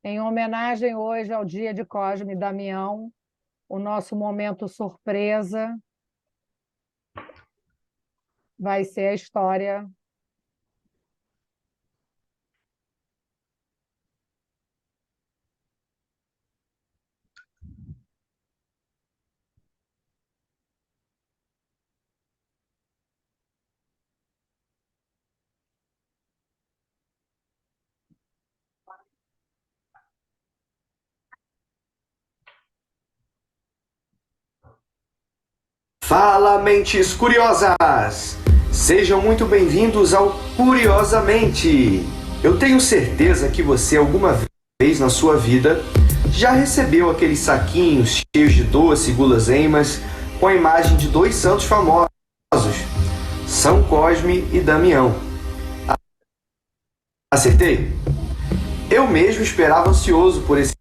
Em homenagem hoje ao dia de Cosme e Damião, o nosso momento surpresa vai ser a história. Fala, mentes curiosas! Sejam muito bem-vindos ao Curiosamente! Eu tenho certeza que você alguma vez na sua vida já recebeu aqueles saquinhos cheios de doce e guloseimas com a imagem de dois santos famosos, São Cosme e Damião. Acertei? Eu mesmo esperava ansioso por esse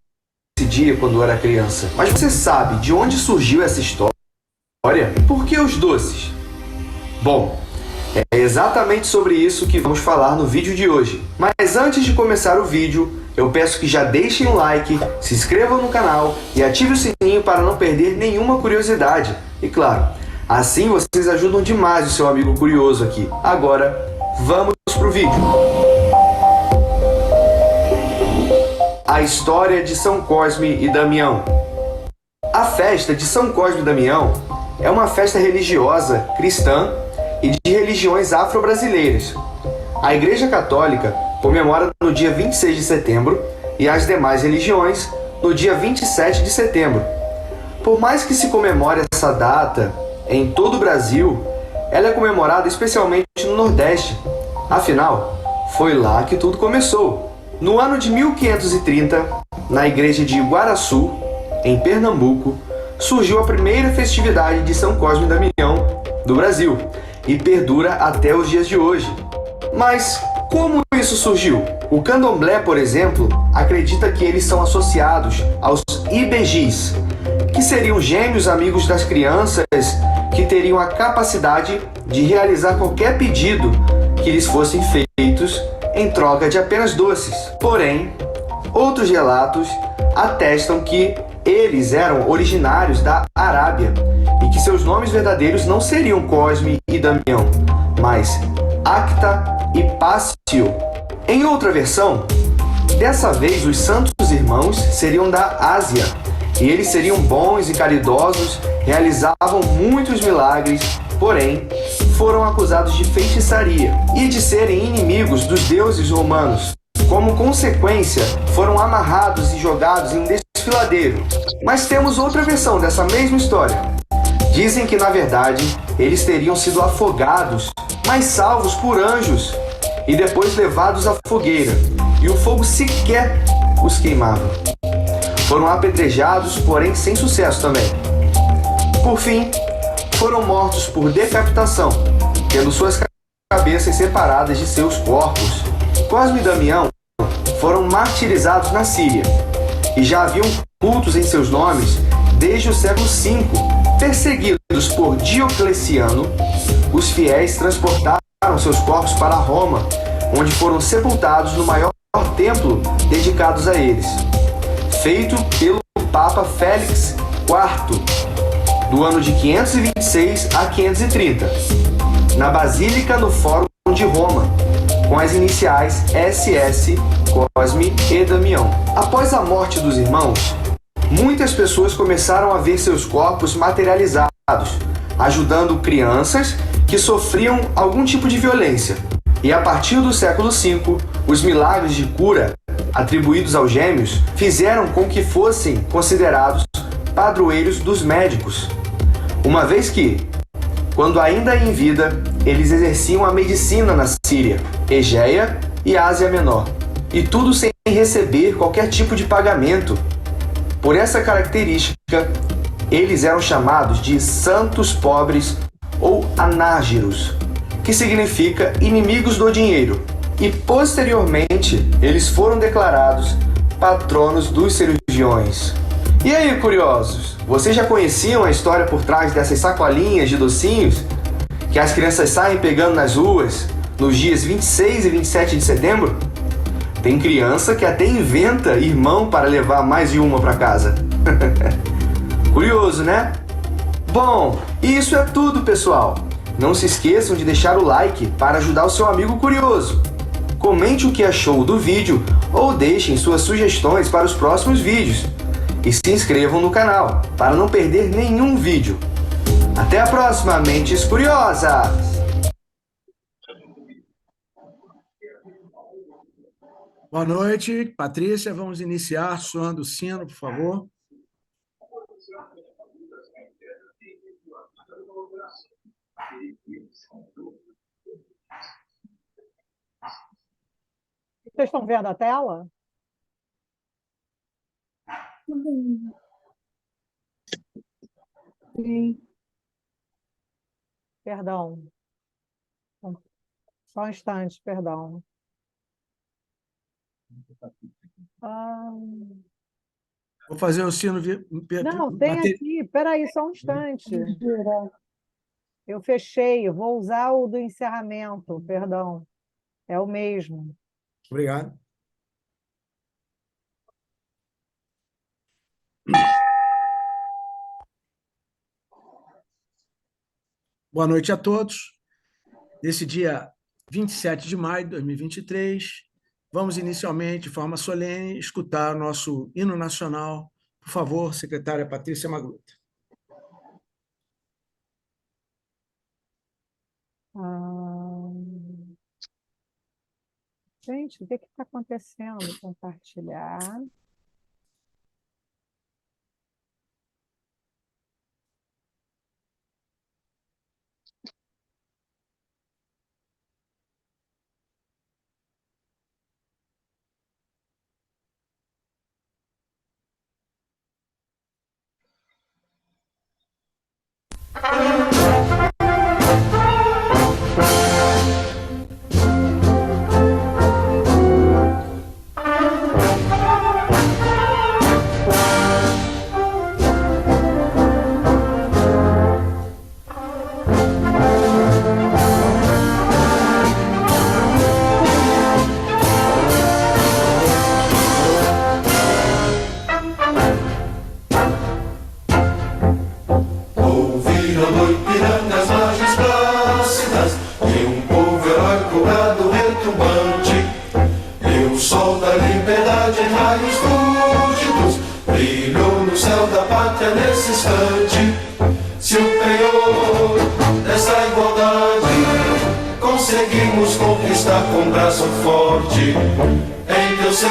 dia quando era criança. Mas você sabe de onde surgiu essa história? Por que os doces? Bom, é exatamente sobre isso que vamos falar no vídeo de hoje. Mas antes de começar o vídeo, eu peço que já deixem um like, se inscrevam no canal e ativem o sininho para não perder nenhuma curiosidade. E claro, assim vocês ajudam demais o seu amigo curioso aqui. Agora, vamos pro vídeo. A história de São Cosme e Damião. A festa de São Cosme e Damião é uma festa religiosa cristã e de religiões afro-brasileiras. A Igreja Católica comemora no dia 26 de setembro e as demais religiões no dia 27 de setembro. Por mais que se comemore essa data em todo o Brasil, ela é comemorada especialmente no Nordeste. Afinal, foi lá que tudo começou. No ano de 1530, na igreja de Iguaraçu, em Pernambuco, surgiu a primeira festividade de São Cosme e Damião do Brasil e perdura até os dias de hoje. Mas como isso surgiu? O candomblé, por exemplo, acredita que eles são associados aos ibejis, que seriam gêmeos amigos das crianças que teriam a capacidade de realizar qualquer pedido que lhes fossem feitos em troca de apenas doces. Porém, outros relatos atestam que eles eram originários da Arábia e que seus nomes verdadeiros não seriam Cosme e Damião, mas Acta e Pácio. Em outra versão, dessa vez os santos irmãos seriam da Ásia e eles seriam bons e caridosos, realizavam muitos milagres, porém foram acusados de feitiçaria e de serem inimigos dos deuses romanos. Como consequência, foram amarrados e jogados em um desfiladeiro. Mas temos outra versão dessa mesma história. Dizem que, na verdade, eles teriam sido afogados, mas salvos por anjos, e depois levados à fogueira, e o fogo sequer os queimava. Foram apedrejados, porém sem sucesso também. Por fim, foram mortos por decapitação, tendo suas cabeças separadas de seus corpos. Cosme e Damião foram martirizados na Síria e já haviam cultos em seus nomes desde o século V. Perseguidos por Diocleciano, os fiéis transportaram seus corpos para Roma, onde foram sepultados no maior templo dedicado a eles, feito pelo Papa Félix IV, do ano de 526 a 530, na Basílica no Fórum de Roma, com as iniciais SS, Cosme e Damião. Após a morte dos irmãos, muitas pessoas começaram a ver seus corpos materializados, ajudando crianças que sofriam algum tipo de violência. E a partir do século V, os milagres de cura atribuídos aos gêmeos fizeram com que fossem considerados padroeiros dos médicos, uma vez que, quando ainda em vida, eles exerciam a medicina na Síria, Egéia e Ásia Menor, e tudo sem receber qualquer tipo de pagamento. Por essa característica, eles eram chamados de santos pobres ou anágiros, que significa inimigos do dinheiro, e posteriormente eles foram declarados patronos dos cirurgiões. E aí, curiosos, vocês já conheciam a história por trás dessas sacolinhas de docinhos que as crianças saem pegando nas ruas nos dias 26 e 27 de setembro? Tem criança que até inventa irmão para levar mais de uma para casa. Curioso, né? Bom, isso é tudo, pessoal. Não se esqueçam de deixar o like para ajudar o seu amigo curioso. Comente o que achou do vídeo ou deixem suas sugestões para os próximos vídeos. E se inscrevam no canal para não perder nenhum vídeo. Até a próxima, Mentes Curiosas! Boa noite, Patrícia. Vamos iniciar soando o sino, por favor. Vocês estão vendo a tela? Sim. Perdão. Só um instante, perdão. Vou fazer o sino... Não, tem aqui. Espera aí, só um instante. Eu fechei. Vou usar o do encerramento, perdão. É o mesmo. Obrigado. Boa noite a todos. Nesse dia 27 de maio de 2023, vamos inicialmente, de forma solene, escutar o nosso hino nacional. Por favor, secretária Patrícia Magruta. Gente, o que está acontecendo? Compartilhar. Conseguimos conquistar com braço forte. Em teu seio,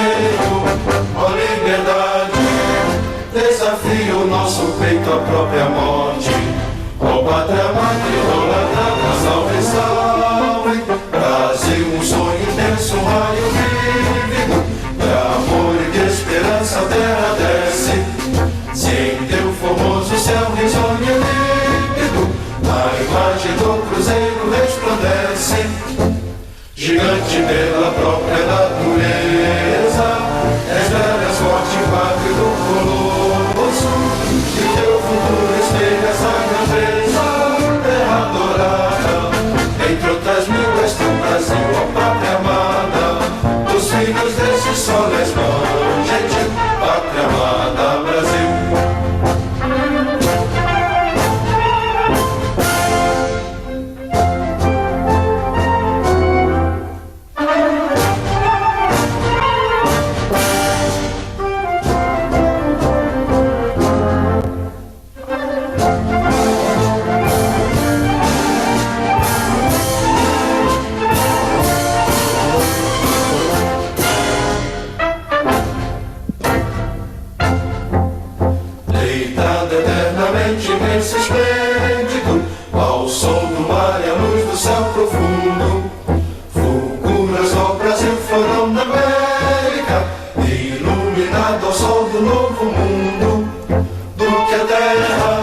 ó liberdade, desafio o nosso peito à própria morte. Ó pátria amada, idolatrada, salve, salve. Brasil, um sonho intenso, um raio vívido de amor e de esperança a terra desce. Se em teu formoso céu risonho límpido a imagem do cruzeiro resplandece, gigante pela própria natureza, és velhas forte pátria do colosso, e teu futuro espelha essa grandeza, terra adorada, entre outras mil és teu Brasil, ó pátria amada, dos filhos desse sol és mãe, gente, pátria amada, Brasil. Imenso esplêndido, ao sol do mar e a luz do céu profundo, fulguras ao Brasil, florão da América, iluminado ao sol do novo mundo, do que a terra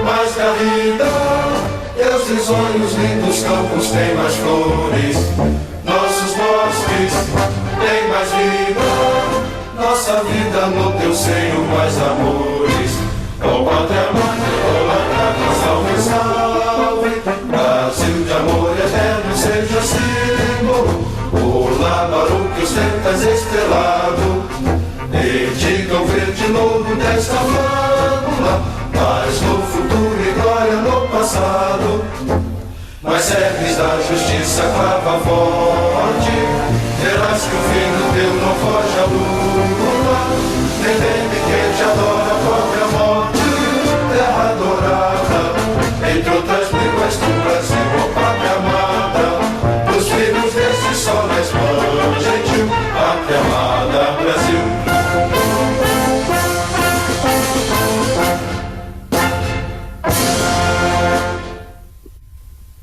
mais garrida, teus risonhos lindos campos têm mais flores, nossos bosques têm mais vida, nossa vida no teu seio mais amores. Ó pátria mãe, idolatrada, salve, salve. Brasil de amor eterno seja símbolo. Olá, Baruque, sustentas estrelado, e diga o verde louro desta flâmula, paz no futuro e glória no passado. Mas serves da justiça clava forte, verás que o filho teu não foge à lua, nem teme quem te adora a própria morte. Terra adorada, entre outras línguas do Brasil, ó pátria amada, os filhos desse sol és pão gentil, pátria amada, Brasil.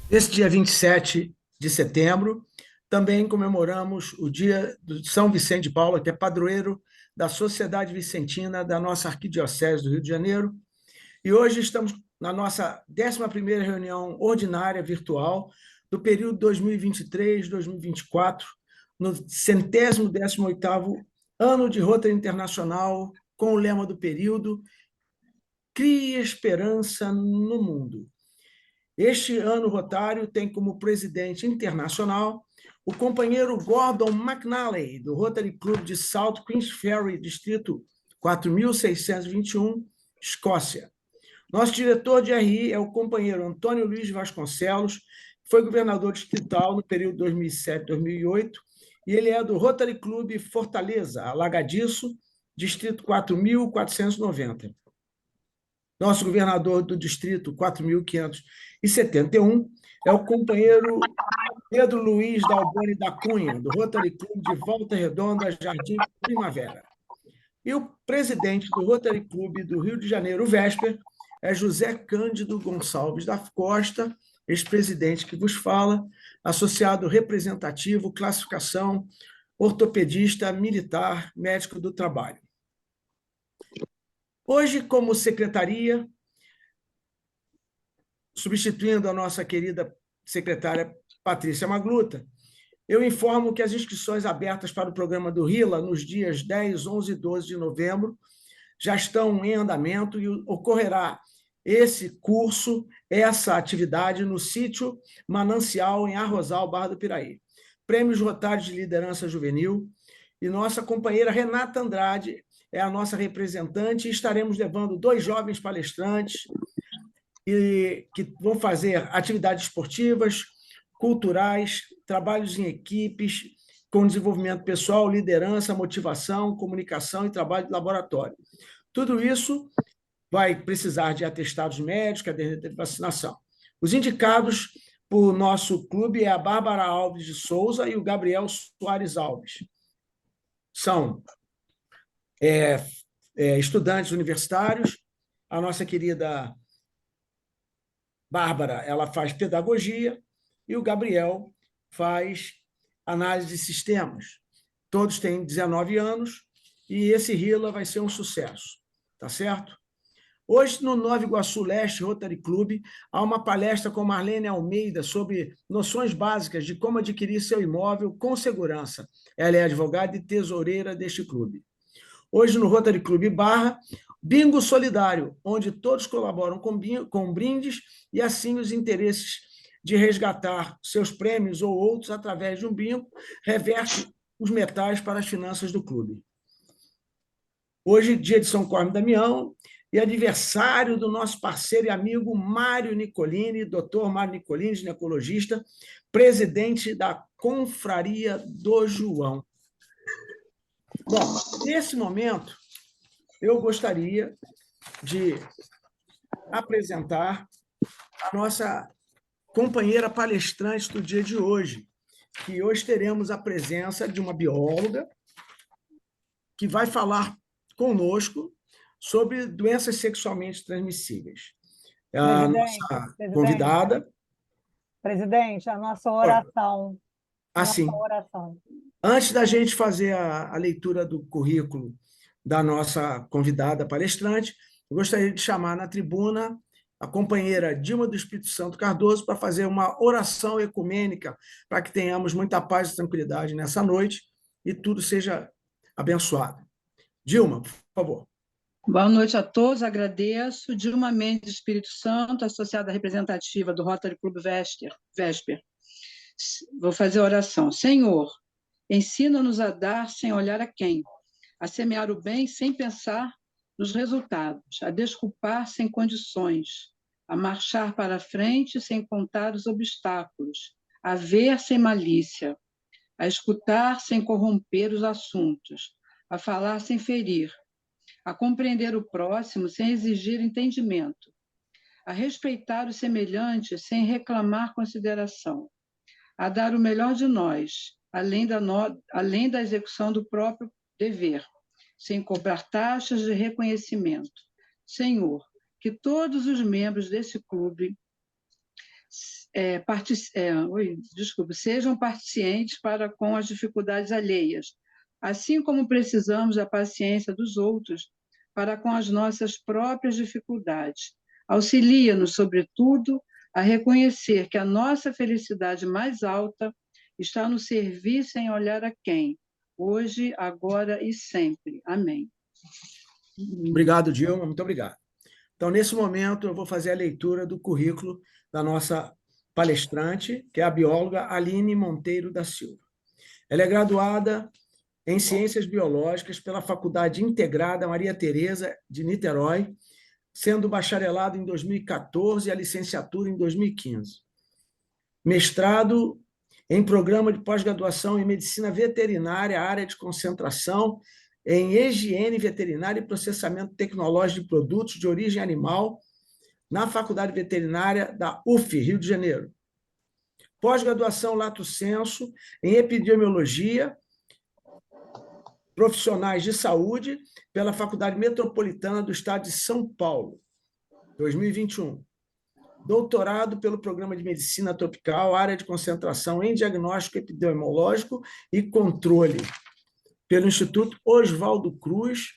Esse dia 27 de setembro, também comemoramos o dia de São Vicente de Paula, que é padroeiro da Sociedade Vicentina da nossa Arquidiocese do Rio de Janeiro. E hoje estamos na nossa 11ª reunião ordinária virtual do período 2023-2024, no 118º ano de Rotary Internacional, com o lema do período Crie Esperança no Mundo. Este ano rotário tem como presidente internacional o companheiro Gordon McNally, do Rotary Club de South Queensferry, distrito 4621, Escócia. Nosso diretor de RI é o companheiro Antônio Luiz Vasconcelos, que foi governador distrital no período 2007-2008, e ele é do Rotary Club Fortaleza, Alagadiço, distrito 4490. Nosso governador do distrito 4571 é o companheiro Pedro Luiz Dalboni da Cunha, do Rotary Club de Volta Redonda, Jardim Primavera. E o presidente do Rotary Club do Rio de Janeiro, Vesper, é José Cândido Gonçalves da Costa, ex-presidente que vos fala, associado representativo, classificação, ortopedista, militar, médico do trabalho. Hoje, como secretaria, substituindo a nossa querida secretária Patrícia Magluta, eu informo que as inscrições abertas para o programa do RILA nos dias 10, 11 e 12 de novembro já estão em andamento e ocorrerá esse curso, essa atividade no sítio Manancial, em Arrozal, Barra do Piraí. Prêmios Rotários de Liderança Juvenil, e nossa companheira Renata Andrade é a nossa representante, e estaremos levando 2 jovens palestrantes que vão fazer atividades esportivas, culturais, trabalhos em equipes, com desenvolvimento pessoal, liderança, motivação, comunicação e trabalho de laboratório. Tudo isso vai precisar de atestados médicos, caderneta de vacinação. Os indicados por nosso clube é a Bárbara Alves de Souza e o Gabriel Soares Alves. São estudantes universitários. A nossa querida Bárbara, ela faz pedagogia, e o Gabriel faz análise de sistemas. Todos têm 19 anos, e esse RILA vai ser um sucesso, tá certo? Hoje, no Nova Iguaçu Leste Rotary Club, há uma palestra com Marlene Almeida sobre noções básicas de como adquirir seu imóvel com segurança. Ela é advogada e tesoureira deste clube. Hoje, no Rotary Club Barra, Bingo Solidário, onde todos colaboram com brindes, e assim os interesses de resgatar seus prêmios ou outros através de um bingo reverte os metais para as finanças do clube. Hoje, dia de São Cosme e Damião, e aniversário do nosso parceiro e amigo Mário Nicolini, doutor Mário Nicolini, ginecologista, presidente da Confraria do João. Bom, nesse momento, eu gostaria de apresentar a nossa companheira palestrante do dia de hoje, que hoje teremos a presença de uma bióloga que vai falar conosco sobre doenças sexualmente transmissíveis. A nossa convidada... Presidente, a nossa oração. Assim, nossa oração. Antes da gente fazer a leitura do currículo da nossa convidada palestrante, eu gostaria de chamar na tribuna a companheira Dilma do Espírito Santo Cardoso para fazer uma oração ecumênica para que tenhamos muita paz e tranquilidade nessa noite e tudo seja abençoado. Dilma, por favor. Boa noite a todos, agradeço. Dilma Mendes, Espírito Santo, associada representativa do Rotary Club Vesper. Vou fazer a oração. Senhor, Ensina-nos a dar sem olhar a quem, a semear o bem sem pensar nos resultados, a desculpar sem condições, a marchar para frente sem contar os obstáculos, a ver sem malícia, a escutar sem corromper os assuntos, a falar sem ferir, a compreender o próximo sem exigir entendimento, a respeitar os semelhantes sem reclamar consideração, a dar o melhor de nós, além da execução do próprio dever, sem cobrar taxas de reconhecimento. Senhor, que todos os membros desse clube sejam pacientes para com as dificuldades alheias, assim como precisamos da paciência dos outros para com as nossas próprias dificuldades. Auxilia-nos, sobretudo, a reconhecer que a nossa felicidade mais alta está no servir sem olhar a quem, hoje, agora e sempre. Amém. Obrigado, Dilma, muito obrigado. Então, nesse momento, eu vou fazer a leitura do currículo da nossa palestrante, que é a bióloga Aline Monteiro da Silva. Ela é graduada em Ciências Biológicas pela Faculdade Integrada Maria Tereza de Niterói, sendo bacharelado em 2014 e a licenciatura em 2015. Mestrado em Programa de Pós-Graduação em Medicina Veterinária, área de concentração em Higiene Veterinária e Processamento Tecnológico de Produtos de Origem Animal, na Faculdade Veterinária da UF, Rio de Janeiro. Pós-graduação Lato Sensu em Epidemiologia, Profissionais de Saúde, pela Faculdade Metropolitana do Estado de São Paulo, 2021. Doutorado pelo Programa de Medicina Tropical, área de concentração em Diagnóstico Epidemiológico e Controle, pelo Instituto Oswaldo Cruz,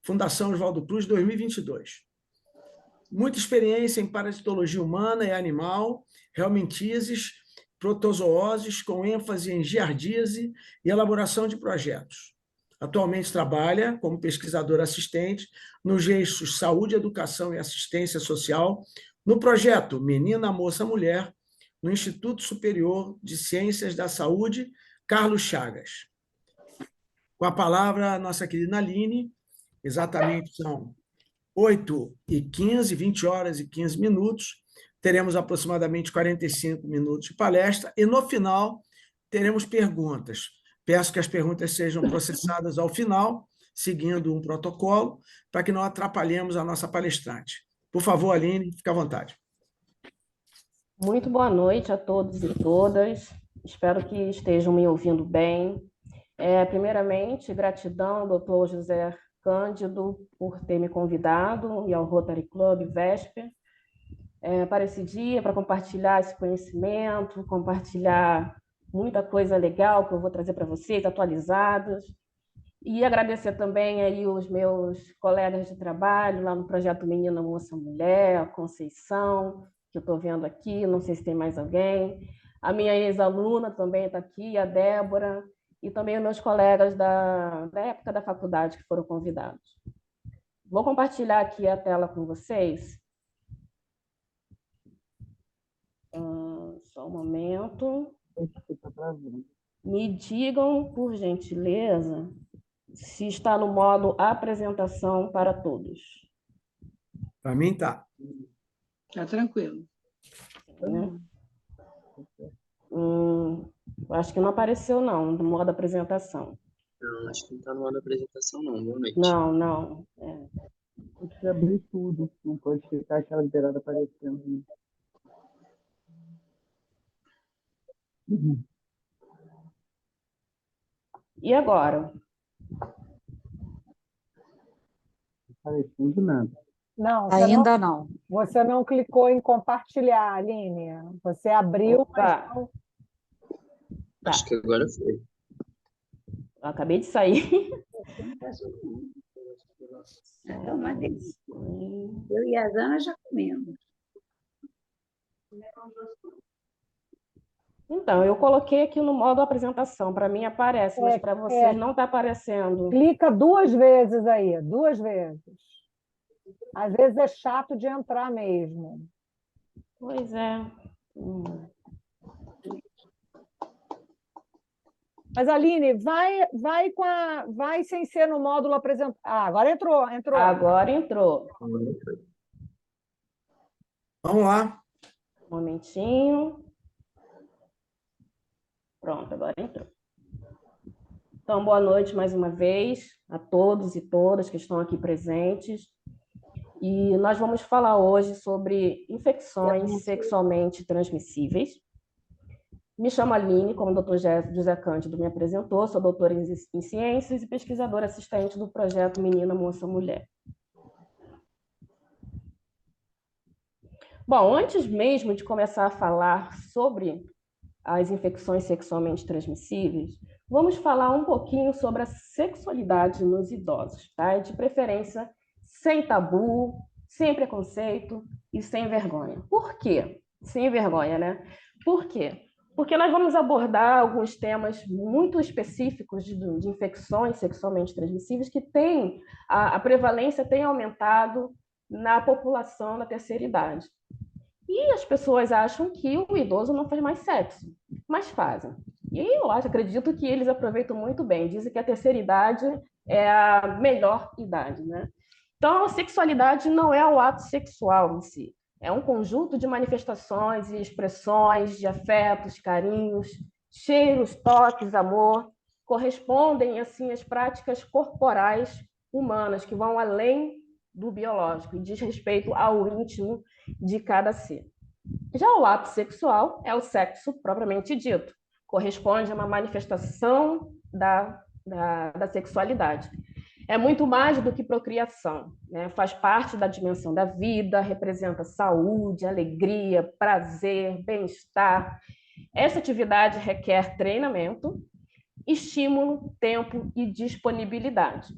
Fundação Oswaldo Cruz, 2022. Muita experiência em parasitologia humana e animal, helminthises, protozooses, com ênfase em giardíase e elaboração de projetos. Atualmente trabalha como pesquisador assistente nos eixos Saúde, Educação e Assistência Social, no projeto Menina, Moça, Mulher, no Instituto Superior de Ciências da Saúde, Carlos Chagas. Com a palavra, a nossa querida Aline, exatamente são 8h15, 20 horas e 15 minutos, teremos aproximadamente 45 minutos de palestra, e no final teremos perguntas. Peço que as perguntas sejam processadas ao final, seguindo um protocolo, para que não atrapalhemos a nossa palestrante. Por favor, Aline, fique à vontade. Muito boa noite a todos e todas. Espero que estejam me ouvindo bem. Primeiramente, gratidão, doutor José Cândido, por ter me convidado, e ao Rotary Club VESP, para esse dia, para compartilhar esse conhecimento, compartilhar muita coisa legal que eu vou trazer para vocês, atualizadas. E agradecer também aí os meus colegas de trabalho lá no projeto Menina, Moça, Mulher, a Conceição, que eu estou vendo aqui, não sei se tem mais alguém. A minha ex-aluna também está aqui, a Débora, e também os meus colegas da época da faculdade que foram convidados. Vou compartilhar aqui a tela com vocês. Só um momento. Me digam, por gentileza, se está no modo apresentação para todos. Para mim, está. Está tranquilo. Acho que não apareceu, não, no modo apresentação. Não, acho que não está no modo apresentação, não. Boa noite. Não. Pode abrir tudo, não pode ficar aquela liberada aparecendo. E agora? Não aparecendo nada. Não, ainda não. Você não clicou em compartilhar, Aline. Você abriu, mas não... Acho que agora foi. Eu acabei de sair. É uma delícia. Eu e a Zana já comemos. Então, eu coloquei aqui no modo apresentação. Para mim aparece, mas para vocês não está aparecendo. Clica 2 vezes aí, 2 vezes. Às vezes é chato de entrar mesmo. Pois é. Mas, Aline, vai sem ser no módulo apresentado. Ah, agora entrou. Agora entrou. Vamos lá. Um momentinho. Pronto, agora entrou. Então, boa noite mais uma vez a todos e todas que estão aqui presentes. E nós vamos falar hoje sobre infecções sexualmente transmissíveis. Me chamo Aline, como o Dr. José Cândido me apresentou, sou doutora em ciências e pesquisadora assistente do projeto Menina, Moça, Mulher. Bom, antes mesmo de começar a falar sobre as infecções sexualmente transmissíveis, vamos falar um pouquinho sobre a sexualidade nos idosos, tá? De preferência, sem tabu, sem preconceito e sem vergonha. Por quê? Sem vergonha, né? Por quê? Porque nós vamos abordar alguns temas muito específicos de infecções sexualmente transmissíveis que a prevalência tem aumentado na população da terceira idade. E as pessoas acham que o idoso não faz mais sexo, mas fazem. E eu acredito que eles aproveitam muito bem. Dizem que a terceira idade é a melhor idade, né? Então, a sexualidade não é o ato sexual em si. É um conjunto de manifestações e expressões de afetos, carinhos, cheiros, toques, amor, correspondem, assim, às práticas corporais humanas, que vão além do biológico e diz respeito ao íntimo de cada ser. Já o ato sexual é o sexo propriamente dito, corresponde a uma manifestação da sexualidade. É muito mais do que procriação, né? Faz parte da dimensão da vida, representa saúde, alegria, prazer, bem-estar. Essa atividade requer treinamento, estímulo, tempo e disponibilidade.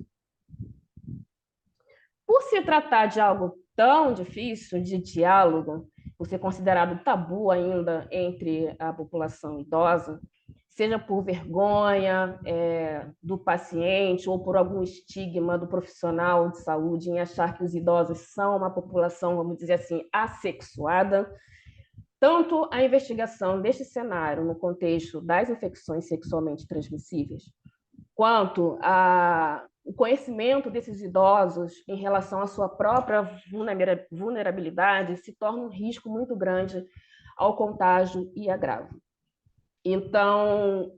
Por se tratar de algo tão difícil de diálogo, por ser considerado tabu ainda entre a população idosa, seja por vergonha do paciente ou por algum estigma do profissional de saúde em achar que os idosos são uma população, vamos dizer assim, assexuada, tanto a investigação deste cenário no contexto das infecções sexualmente transmissíveis, quanto o conhecimento desses idosos em relação à sua própria vulnerabilidade se torna um risco muito grande ao contágio e agravo. Então,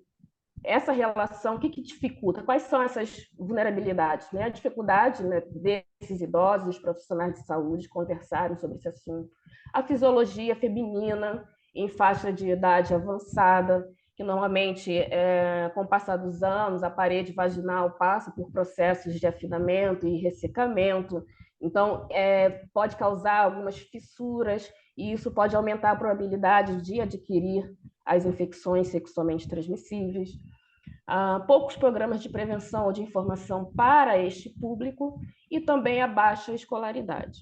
essa relação, o que dificulta? Quais são essas vulnerabilidades? Né? A dificuldade, né, desses idosos, dos profissionais de saúde, conversarem sobre esse assunto. A fisiologia feminina em faixa de idade avançada, que normalmente, com o passar dos anos, a parede vaginal passa por processos de afinamento e ressecamento, então pode causar algumas fissuras, e isso pode aumentar a probabilidade de adquirir as infecções sexualmente transmissíveis. Poucos programas de prevenção ou de informação para este público e também a baixa escolaridade.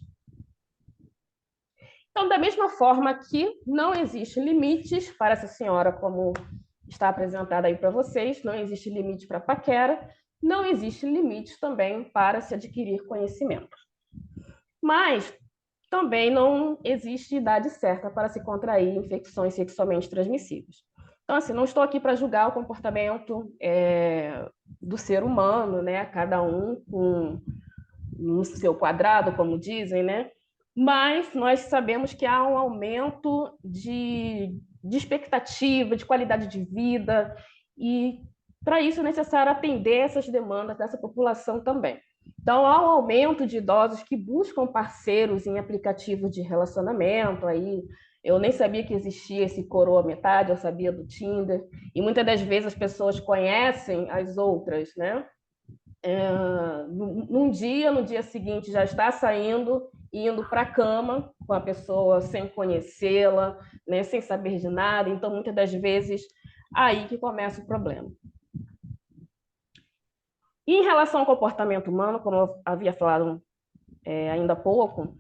Então, da mesma forma que não existe limites para essa senhora, como está apresentada aí para vocês, não existe limite para paquera, não existe limite também para se adquirir conhecimento. Mas também não existe idade certa para se contrair infecções sexualmente transmissíveis. Então, assim, não estou aqui para julgar o comportamento do ser humano, né? Cada um no seu quadrado, como dizem, né? Mas nós sabemos que há um aumento de expectativa, de qualidade de vida, e para isso é necessário atender essas demandas dessa população também. Então, há um aumento de idosos que buscam parceiros em aplicativos de relacionamento. Aí, eu nem sabia que existia esse coroa metade, eu sabia do Tinder, e muitas das vezes as pessoas conhecem as outras, né? No dia seguinte já está saindo, indo para a cama com a pessoa sem conhecê-la, né, sem saber de nada. Então, muitas das vezes, aí que começa o problema. E em relação ao comportamento humano, como eu havia falado ainda há pouco,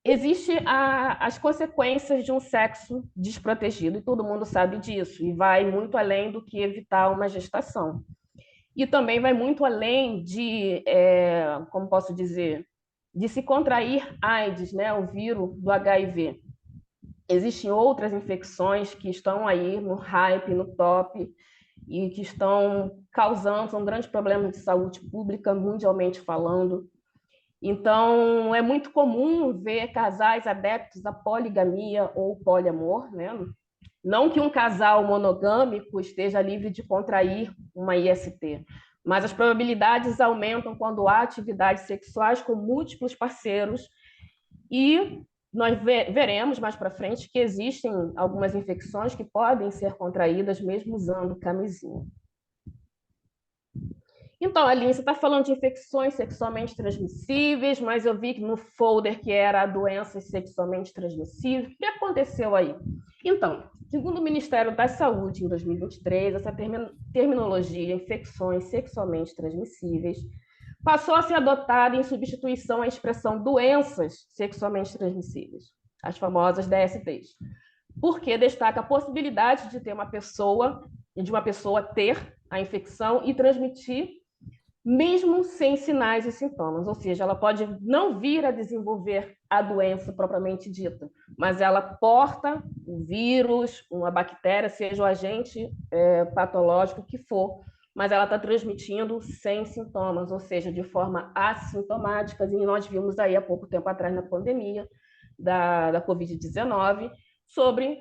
existem as consequências de um sexo desprotegido, e todo mundo sabe disso, e vai muito além do que evitar uma gestação. E também vai muito além de, como posso dizer, de se contrair AIDS, né, o vírus do HIV. Existem outras infecções que estão aí no hype, no top, e que estão causando um grande problema de saúde pública, mundialmente falando. Então, é muito comum ver casais adeptos à poligamia ou poliamor, né? Não que um casal monogâmico esteja livre de contrair uma IST, mas as probabilidades aumentam quando há atividades sexuais com múltiplos parceiros, e nós veremos mais para frente que existem algumas infecções que podem ser contraídas mesmo usando camisinha. Então, Aline, você está falando de infecções sexualmente transmissíveis, mas eu vi que no folder que era doenças sexualmente transmissíveis. O que aconteceu aí? Então, segundo o Ministério da Saúde, em 2023, essa terminologia, infecções sexualmente transmissíveis, passou a ser adotada em substituição à expressão doenças sexualmente transmissíveis, as famosas DSTs, porque destaca a possibilidade de uma pessoa ter a infecção e transmitir mesmo sem sinais e sintomas, ou seja, ela pode não vir a desenvolver a doença propriamente dita, mas ela porta um vírus, uma bactéria, seja o agente patológico que for, mas ela está transmitindo sem sintomas, ou seja, de forma assintomática, e nós vimos aí há pouco tempo atrás na pandemia da Covid-19 sobre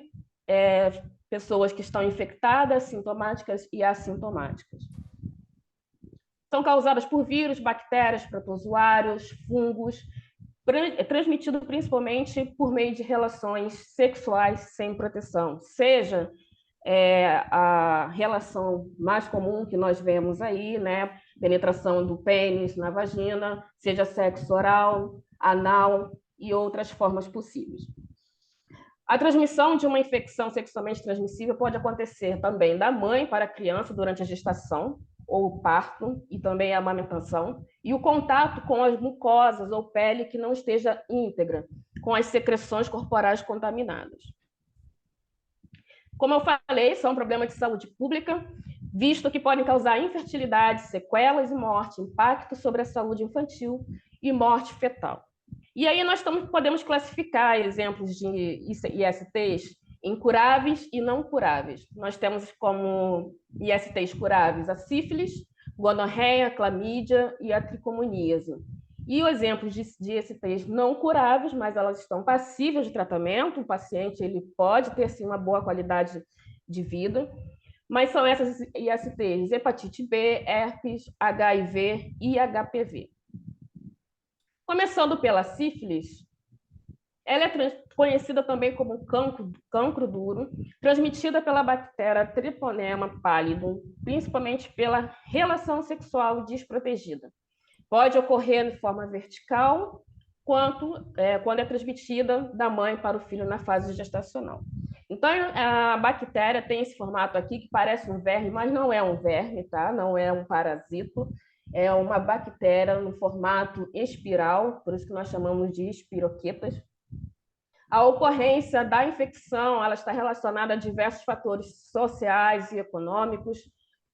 pessoas que estão infectadas, sintomáticas e assintomáticas. São causadas por vírus, bactérias, protozoários, fungos, transmitido principalmente por meio de relações sexuais sem proteção, seja a relação mais comum que nós vemos aí, né, penetração do pênis na vagina, seja sexo oral, anal e outras formas possíveis. A transmissão de uma infecção sexualmente transmissível pode acontecer também da mãe para a criança durante a gestação, ou o parto, e também a amamentação, e o contato com as mucosas ou pele que não esteja íntegra, com as secreções corporais contaminadas. Como eu falei, são problemas de saúde pública, visto que podem causar infertilidade, sequelas e morte, impacto sobre a saúde infantil e morte fetal. E aí nós podemos classificar exemplos de ISTs em curáveis e não curáveis. Nós temos como ISTs curáveis a sífilis, gonorreia, clamídia e a tricomoníase. E os exemplos de ISTs não curáveis, mas elas estão passíveis de tratamento, o paciente ele pode ter sim uma boa qualidade de vida, mas são essas ISTs: hepatite B, herpes, HIV e HPV. Começando pela sífilis, ela é conhecida também como cancro duro, transmitida pela bactéria Treponema pallidum, principalmente pela relação sexual desprotegida. Pode ocorrer de forma vertical, quando é transmitida da mãe para o filho na fase gestacional. Então, a bactéria tem esse formato aqui que parece um verme, mas não é um verme, tá? Não é um parasito. É uma bactéria no formato espiral, por isso que nós chamamos de espiroquetas. A ocorrência da infecção ela está relacionada a diversos fatores sociais e econômicos,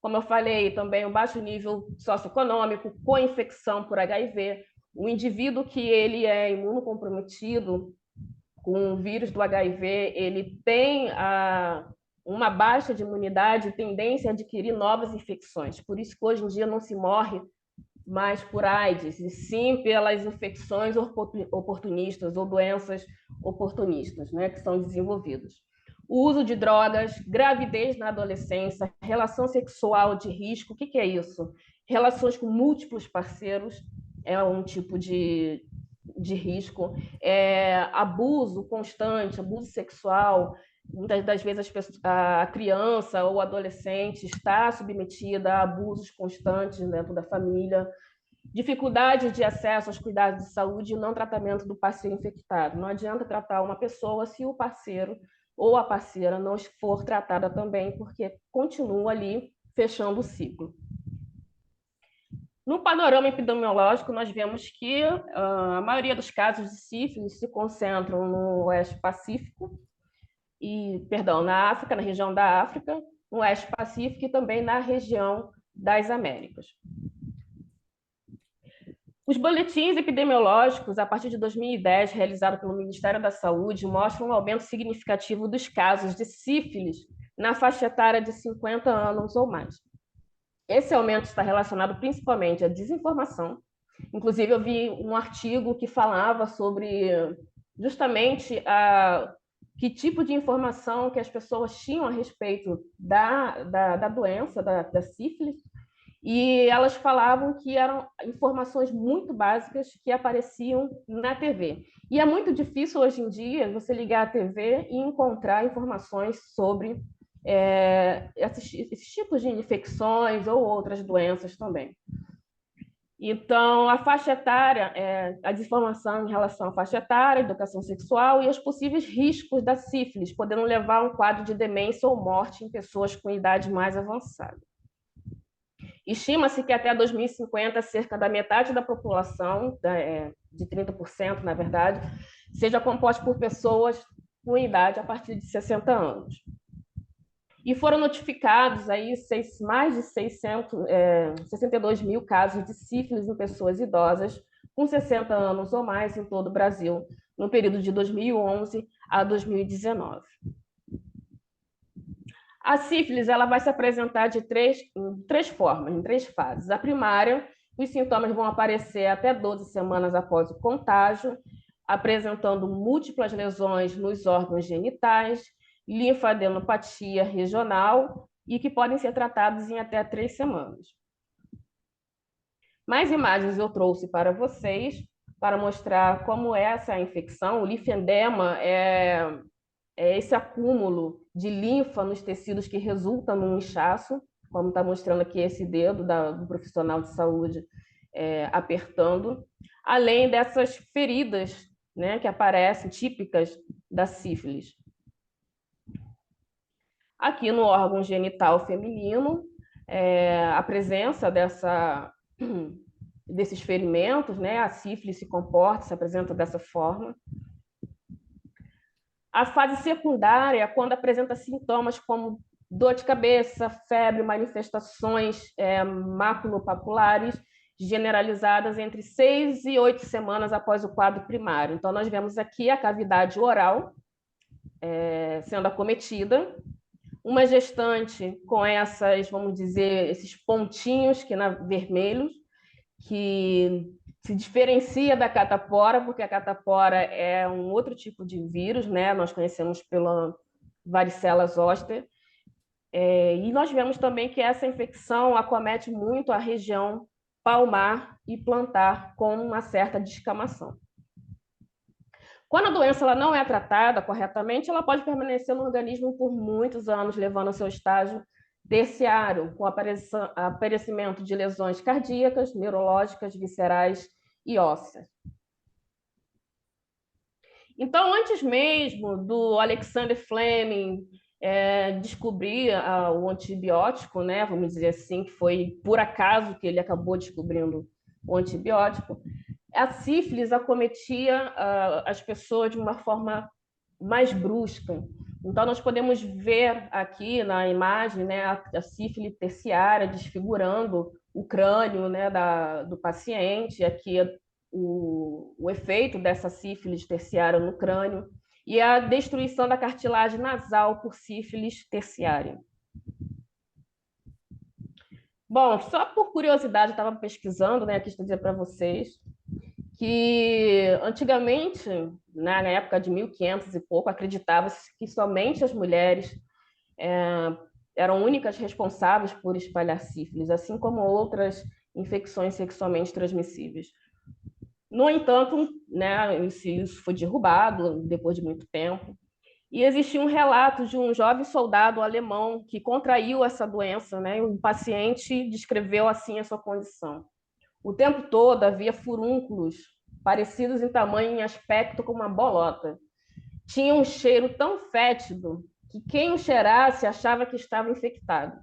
como eu falei, também o baixo nível socioeconômico, co-infecção por HIV, o indivíduo que ele é imunocomprometido com o vírus do HIV, ele tem uma baixa de imunidade e tendência a adquirir novas infecções. Por isso que hoje em dia não se morre mais por AIDS, e sim pelas infecções oportunistas ou doenças oportunistas, né, que são desenvolvidas. O uso de drogas, gravidez na adolescência, relação sexual de risco. O que é isso? Relações com múltiplos parceiros é um tipo de risco. Abuso constante, abuso sexual. Muitas das vezes a criança ou adolescente está submetida a abusos constantes dentro da família. Dificuldade de acesso aos cuidados de saúde e não tratamento do parceiro infectado. Não adianta tratar uma pessoa se o parceiro ou a parceira não for tratada também, porque continua ali fechando o ciclo. No panorama epidemiológico, nós vemos que a maioria dos casos de sífilis se concentram no Oeste Pacífico, na África, na região da África, no Oeste Pacífico e também na região das Américas. Os boletins epidemiológicos, a partir de 2010, realizados pelo Ministério da Saúde, mostram um aumento significativo dos casos de sífilis na faixa etária de 50 anos ou mais. Esse aumento está relacionado principalmente à desinformação. Inclusive, eu vi um artigo que falava sobre justamente que tipo de informação que as pessoas tinham a respeito da doença, da sífilis, e elas falavam que eram informações muito básicas que apareciam na TV. E é muito difícil hoje em dia você ligar a TV e encontrar informações sobre esses tipos de infecções ou outras doenças também. Então, a faixa etária, a desinformação em relação à faixa etária, educação sexual e os possíveis riscos da sífilis, podendo levar a um quadro de demência ou morte em pessoas com idade mais avançada. Estima-se que até 2050, cerca da metade da população, de 30%, na verdade, seja composta por pessoas com idade a partir de 60 anos. E foram notificados aí mais de 62 mil casos de sífilis em pessoas idosas com 60 anos ou mais em todo o Brasil, no período de 2011 a 2019. A sífilis ela vai se apresentar em três formas, em três fases. A primária, os sintomas vão aparecer até 12 semanas após o contágio, apresentando múltiplas lesões nos órgãos genitais, linfadenopatia regional e que podem ser tratados em até 3 semanas. Mais imagens eu trouxe para vocês para mostrar como é essa infecção. O linfedema é esse acúmulo de linfa nos tecidos que resulta num inchaço, como está mostrando aqui esse dedo do profissional de saúde apertando, além dessas feridas, né, que aparecem, típicas da sífilis. Aqui no órgão genital feminino, a presença desses ferimentos, né, a sífilis se apresenta dessa forma. A fase secundária, quando apresenta sintomas como dor de cabeça, febre, manifestações maculopapulares generalizadas entre 6 e 8 semanas após o quadro primário. Então, nós vemos aqui a cavidade oral sendo acometida, uma gestante com vamos dizer, esses pontinhos vermelhos, que se diferencia da catapora, porque a catapora é um outro tipo de vírus, né? Nós conhecemos pela varicela zoster. E nós vemos também que essa infecção acomete muito a região palmar e plantar com uma certa descamação. Quando a doença ela não é tratada corretamente, ela pode permanecer no organismo por muitos anos, levando ao seu estágio terciário, com aparecimento de lesões cardíacas, neurológicas, viscerais e ósseas. Então, antes mesmo do Alexander Fleming descobrir o antibiótico, né, vamos dizer assim, que foi por acaso que ele acabou descobrindo o antibiótico, a sífilis acometia as pessoas de uma forma mais brusca. Então, nós podemos ver aqui na imagem, né, a sífilis terciária desfigurando o crânio, né, do paciente, aqui o efeito dessa sífilis terciária no crânio, e a destruição da cartilagem nasal por sífilis terciária. Bom, só por curiosidade, eu estava pesquisando, né, aqui estou dizendo para vocês, que antigamente, na época de 1500 e pouco, acreditava-se que somente as mulheres eram únicas responsáveis por espalhar sífilis, assim como outras infecções sexualmente transmissíveis. No entanto, né, isso foi derrubado depois de muito tempo, e existia um relato de um jovem soldado alemão que contraiu essa doença, né, e o paciente descreveu assim a sua condição. O tempo todo havia furúnculos parecidos em tamanho e aspecto com uma bolota. Tinha um cheiro tão fétido que quem o cheirasse achava que estava infectado.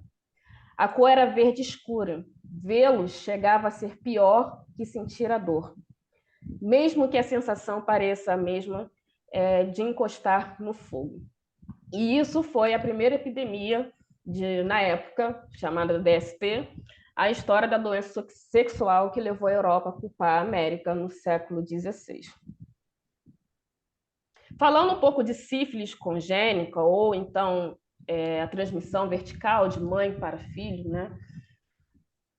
A cor era verde escura. Vê-los chegava a ser pior que sentir a dor. Mesmo que a sensação pareça a mesma de encostar no fogo. E isso foi a primeira epidemia na época, chamada DST, a história da doença sexual que levou a Europa a culpar a América no século XVI. Falando um pouco de sífilis congênica, ou então a transmissão vertical de mãe para filho, né?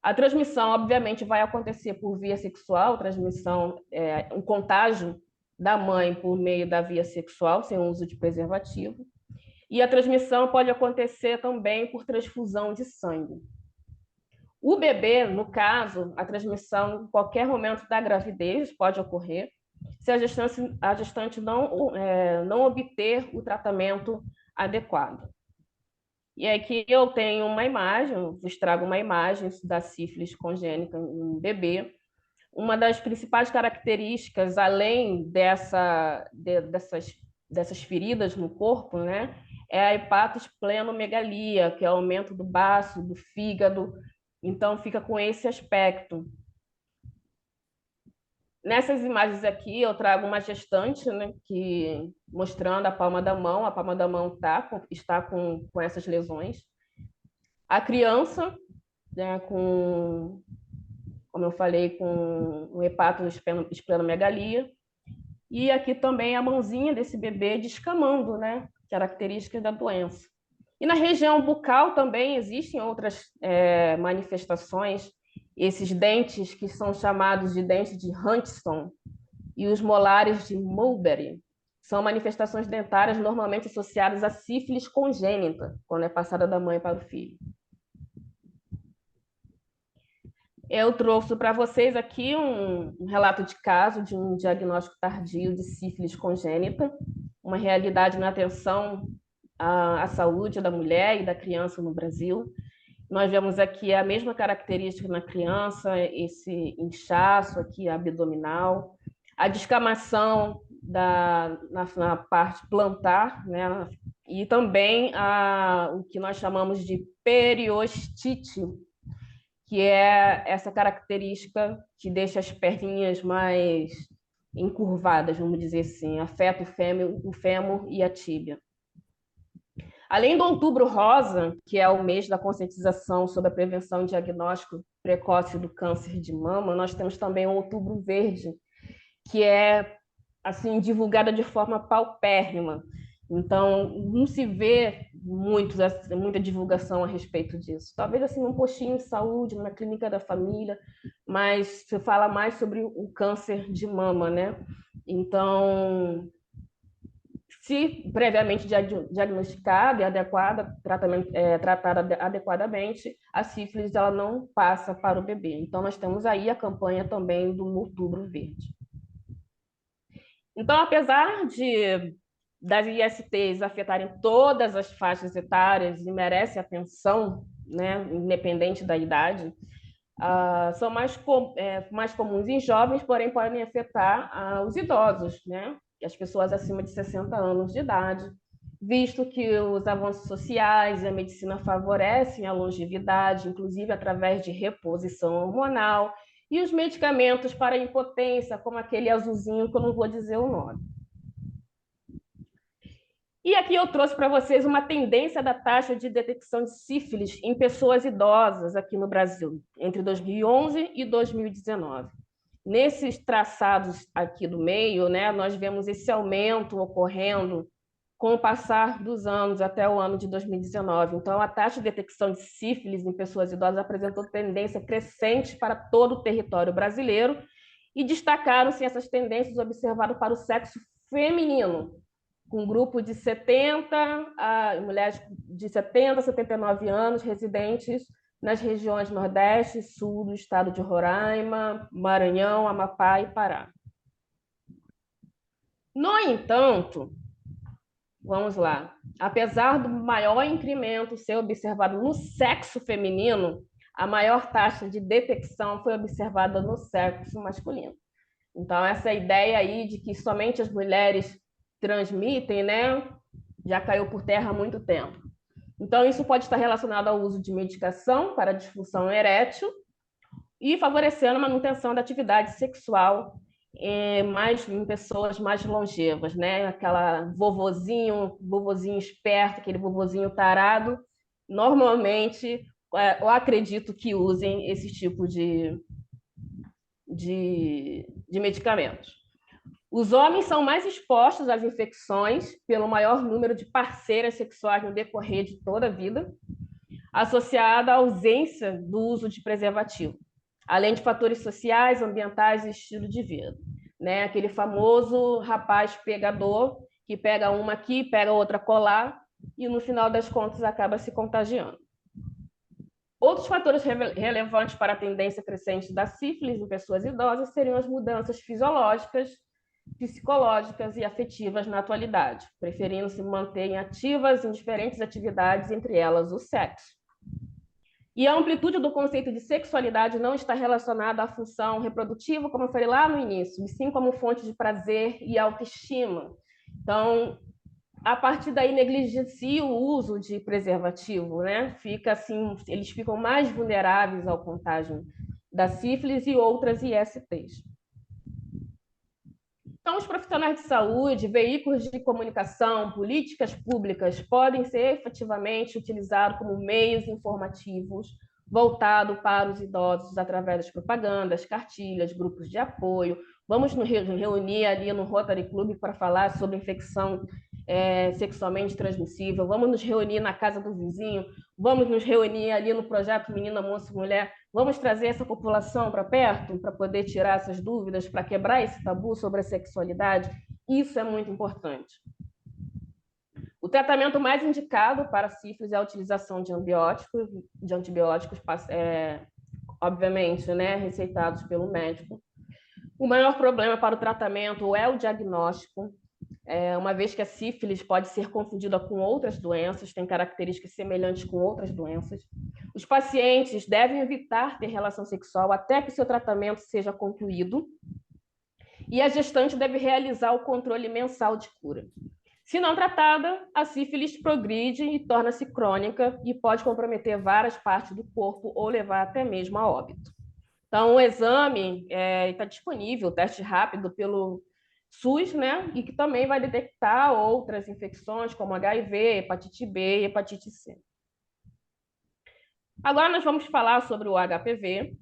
A transmissão, obviamente, vai acontecer por via sexual, um contágio da mãe por meio da via sexual, sem uso de preservativo. E a transmissão pode acontecer também por transfusão de sangue. O bebê, no caso, a transmissão em qualquer momento da gravidez pode ocorrer, se a gestante não obter o tratamento adequado. E aqui eu tenho uma imagem, eu vos trago uma imagem da sífilis congênita em um bebê. Uma das principais características, além dessas feridas no corpo, né, é a hepatosplenomegalia, que é o aumento do baço, do fígado. Então, fica com esse aspecto. Nessas imagens aqui, eu trago uma gestante, né, mostrando a palma da mão está com essas lesões. A criança, né, como eu falei, com o hepatosplenomegalia. E aqui também a mãozinha desse bebê descamando, né, característica da doença. E na região bucal também existem outras manifestações, esses dentes que são chamados de dentes de Huntington e os molares de Mulberry. São manifestações dentárias normalmente associadas à sífilis congênita, quando é passada da mãe para o filho. Eu trouxe para vocês aqui um relato de caso de um diagnóstico tardio de sífilis congênita, uma realidade na atenção à saúde da mulher e da criança no Brasil. Nós vemos aqui a mesma característica na criança, esse inchaço aqui abdominal, a descamação na parte plantar, né? E também o que nós chamamos de periostite, que é essa característica que deixa as perninhas mais encurvadas, vamos dizer assim, afeta o fêmur e a tíbia. Além do Outubro Rosa, que é o mês da conscientização sobre a prevenção e diagnóstico precoce do câncer de mama, nós temos também o Outubro Verde, que é assim divulgada de forma paupérrima. Então, não se vê muita divulgação a respeito disso. Talvez assim num postinho de saúde, numa clínica da família, mas se fala mais sobre o câncer de mama, né? Então, se previamente diagnosticada e tratada adequadamente, a sífilis ela não passa para o bebê. Então, nós temos aí a campanha também do Outubro Verde. Então, apesar das ISTs afetarem todas as faixas etárias e merece atenção, né, independente da idade, são mais comuns em jovens, porém podem afetar os idosos, né, as pessoas acima de 60 anos de idade, visto que os avanços sociais e a medicina favorecem a longevidade, inclusive através de reposição hormonal, e os medicamentos para a impotência, como aquele azulzinho que eu não vou dizer o nome. E aqui eu trouxe para vocês uma tendência da taxa de detecção de sífilis em pessoas idosas aqui no Brasil, entre 2011 e 2019. Nesses traçados aqui do meio, né, nós vemos esse aumento ocorrendo com o passar dos anos até o ano de 2019. Então, a taxa de detecção de sífilis em pessoas idosas apresentou tendência crescente para todo o território brasileiro e destacaram-se essas tendências observadas para o sexo feminino, com um grupo de mulheres de 70 a 79 anos residentes nas regiões Nordeste e Sul do estado de Roraima, Maranhão, Amapá e Pará. No entanto, vamos lá, apesar do maior incremento ser observado no sexo feminino, a maior taxa de detecção foi observada no sexo masculino. Então, essa ideia aí de que somente as mulheres transmitem, né, já caiu por terra há muito tempo. Então, isso pode estar relacionado ao uso de medicação para disfunção erétil e favorecendo a manutenção da atividade sexual em pessoas mais longevas, né? Aquela vovozinho esperto, aquele vovozinho tarado, normalmente, eu acredito que usem esse tipo de medicamentos. Os homens são mais expostos às infecções pelo maior número de parceiras sexuais no decorrer de toda a vida, associada à ausência do uso de preservativo, além de fatores sociais, ambientais e estilo de vida. Né? Aquele famoso rapaz pegador, que pega uma aqui, pega outra colar, e no final das contas acaba se contagiando. Outros fatores relevantes para a tendência crescente da sífilis em pessoas idosas seriam as mudanças fisiológicas, psicológicas e afetivas na atualidade, preferindo se manterem ativas em diferentes atividades, entre elas o sexo. E a amplitude do conceito de sexualidade não está relacionada à função reprodutiva, como eu falei lá no início, e sim como fonte de prazer e autoestima. Então, a partir daí, negligencia o uso de preservativo, né? Fica assim, eles ficam mais vulneráveis ao contágio da sífilis e outras ISTs. Então, os profissionais de saúde, veículos de comunicação, políticas públicas podem ser efetivamente utilizados como meios informativos voltados para os idosos através das propagandas, cartilhas, grupos de apoio. Vamos nos reunir ali no Rotary Club para falar sobre infecção sexualmente transmissível, vamos nos reunir na casa do vizinho, vamos nos reunir ali no projeto Menina, Moça e Mulher, vamos trazer essa população para perto para poder tirar essas dúvidas, para quebrar esse tabu sobre a sexualidade. Isso é muito importante. O tratamento mais indicado para a sífilis é a utilização de antibióticos, obviamente, né, receitados pelo médico. O maior problema para o tratamento é o diagnóstico, uma vez que a sífilis pode ser confundida com outras doenças, tem características semelhantes com outras doenças. Os pacientes devem evitar ter relação sexual até que seu tratamento seja concluído, e a gestante deve realizar o controle mensal de cura. Se não tratada, a sífilis progride e torna-se crônica e pode comprometer várias partes do corpo ou levar até mesmo a óbito. Então, o exame está disponível, o teste rápido pelo SUS, né? E que também vai detectar outras infecções, como HIV, hepatite B e hepatite C. Agora nós vamos falar sobre o HPV,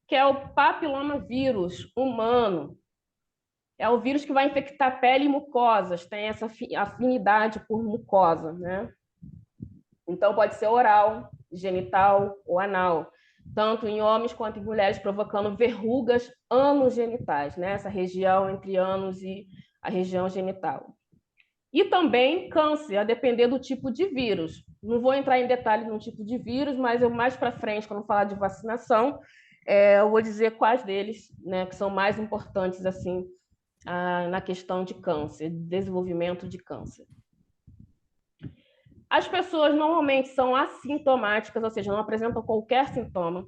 que é o papilomavírus humano. É o vírus que vai infectar pele e mucosas, tem essa afinidade por mucosa, né? Então, pode ser oral, genital ou anal, tanto em homens quanto em mulheres, provocando verrugas anogenitais, né? Essa região entre ânus e a região genital. E também câncer, a depender do tipo de vírus. Não vou entrar em detalhes no tipo de vírus, mas eu mais para frente, quando falar de vacinação, eu vou dizer quais deles, né, que são mais importantes assim, na questão de câncer, desenvolvimento de câncer. As pessoas normalmente são assintomáticas, ou seja, não apresentam qualquer sintoma.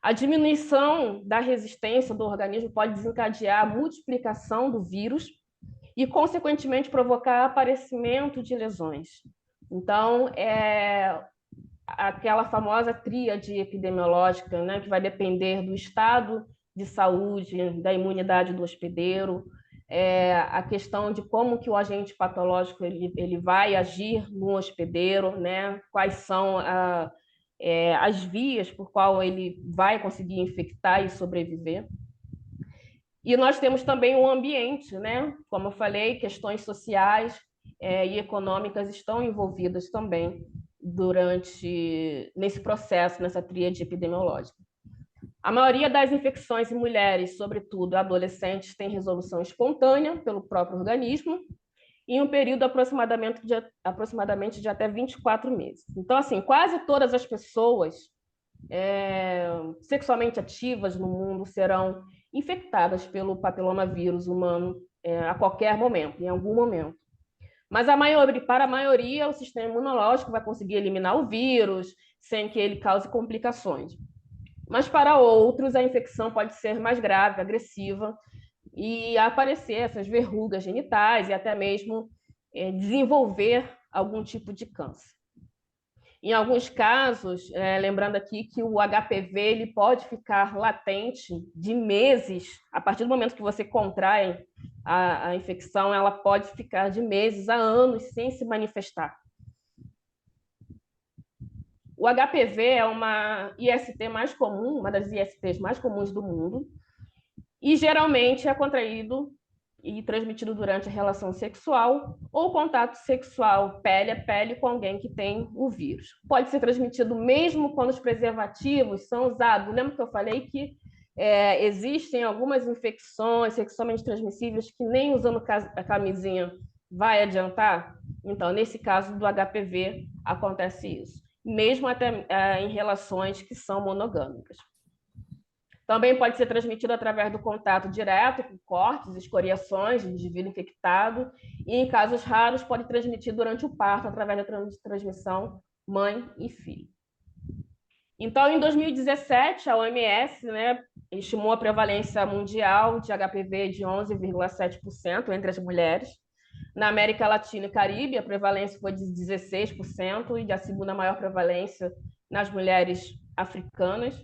A diminuição da resistência do organismo pode desencadear a multiplicação do vírus e, consequentemente, provocar aparecimento de lesões. Então, aquela famosa tríade epidemiológica, né, que vai depender do estado de saúde, da imunidade do hospedeiro, a questão de como que o agente patológico ele vai agir no hospedeiro, né? Quais são as vias por qual ele vai conseguir infectar e sobreviver. E nós temos também o ambiente, né? Como eu falei, questões sociais e econômicas estão envolvidas também nesse processo, nessa tríade epidemiológica. A maioria das infecções em mulheres, sobretudo adolescentes, tem resolução espontânea pelo próprio organismo em um período aproximadamente de até 24 meses. Então, assim, quase todas as pessoas sexualmente ativas no mundo serão infectadas pelo papilomavírus humano a qualquer momento, em algum momento. Mas para a maioria, o sistema imunológico vai conseguir eliminar o vírus sem que ele cause complicações. Mas para outros, a infecção pode ser mais grave, agressiva, e aparecer essas verrugas genitais e até mesmo desenvolver algum tipo de câncer. Em alguns casos, lembrando aqui que o HPV ele pode ficar latente de meses, a partir do momento que você contrai a infecção, ela pode ficar de meses a anos sem se manifestar. O HPV é uma IST mais comum, uma das ISTs mais comuns do mundo, e geralmente é contraído e transmitido durante a relação sexual ou contato sexual pele a pele com alguém que tem o vírus. Pode ser transmitido mesmo quando os preservativos são usados. Lembra que eu falei que existem algumas infecções sexualmente transmissíveis que nem usando a camisinha vai adiantar? Então, nesse caso do HPV, acontece isso, mesmo até em relações que são monogâmicas. Também pode ser transmitido através do contato direto com cortes, escoriações de indivíduo infectado, e, em casos raros, pode transmitir durante o parto, através da transmissão mãe e filho. Então, em 2017, a OMS, né, estimou a prevalência mundial de HPV de 11,7% entre as mulheres. Na América Latina e Caribe, a prevalência foi de 16%, e a segunda maior prevalência nas mulheres africanas.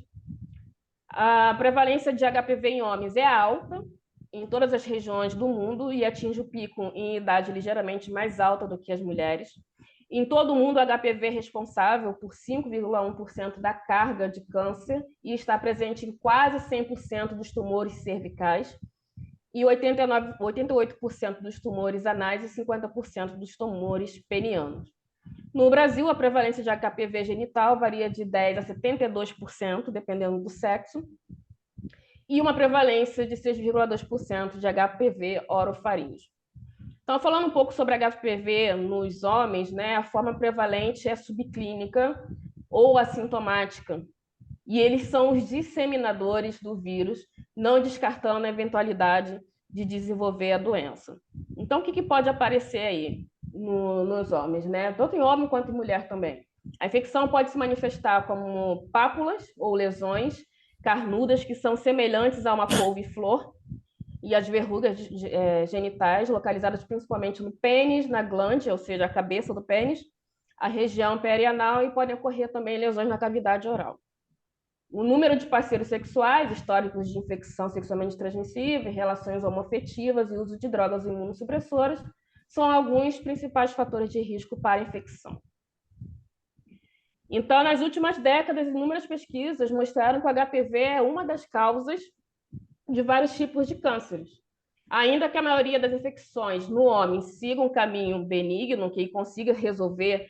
A prevalência de HPV em homens é alta em todas as regiões do mundo e atinge o pico em idade ligeiramente mais alta do que as mulheres. Em todo o mundo, o HPV é responsável por 5,1% da carga de câncer e está presente em quase 100% dos tumores cervicais e 88% dos tumores anais e 50% dos tumores penianos. No Brasil, a prevalência de HPV genital varia de 10% a 72%, dependendo do sexo, e uma prevalência de 6,2% de HPV orofaríngeo. Então, falando um pouco sobre HPV nos homens, né, a forma prevalente é subclínica ou assintomática, e eles são os disseminadores do vírus, não descartando a eventualidade de desenvolver a doença. Então, o que pode aparecer aí nos homens, né? Tanto em homem quanto em mulher também. A infecção pode se manifestar como pápulas ou lesões carnudas que são semelhantes a uma couve-flor, e as verrugas genitais, localizadas principalmente no pênis, na glande, ou seja, a cabeça do pênis, a região perianal, e podem ocorrer também lesões na cavidade oral. O número de parceiros sexuais, históricos de infecção sexualmente transmissível, relações homoafetivas e uso de drogas imunossupressoras são alguns principais fatores de risco para a infecção. Então, nas últimas décadas, inúmeras pesquisas mostraram que o HPV é uma das causas de vários tipos de cânceres. Ainda que a maioria das infecções no homem siga um caminho benigno, que consiga resolver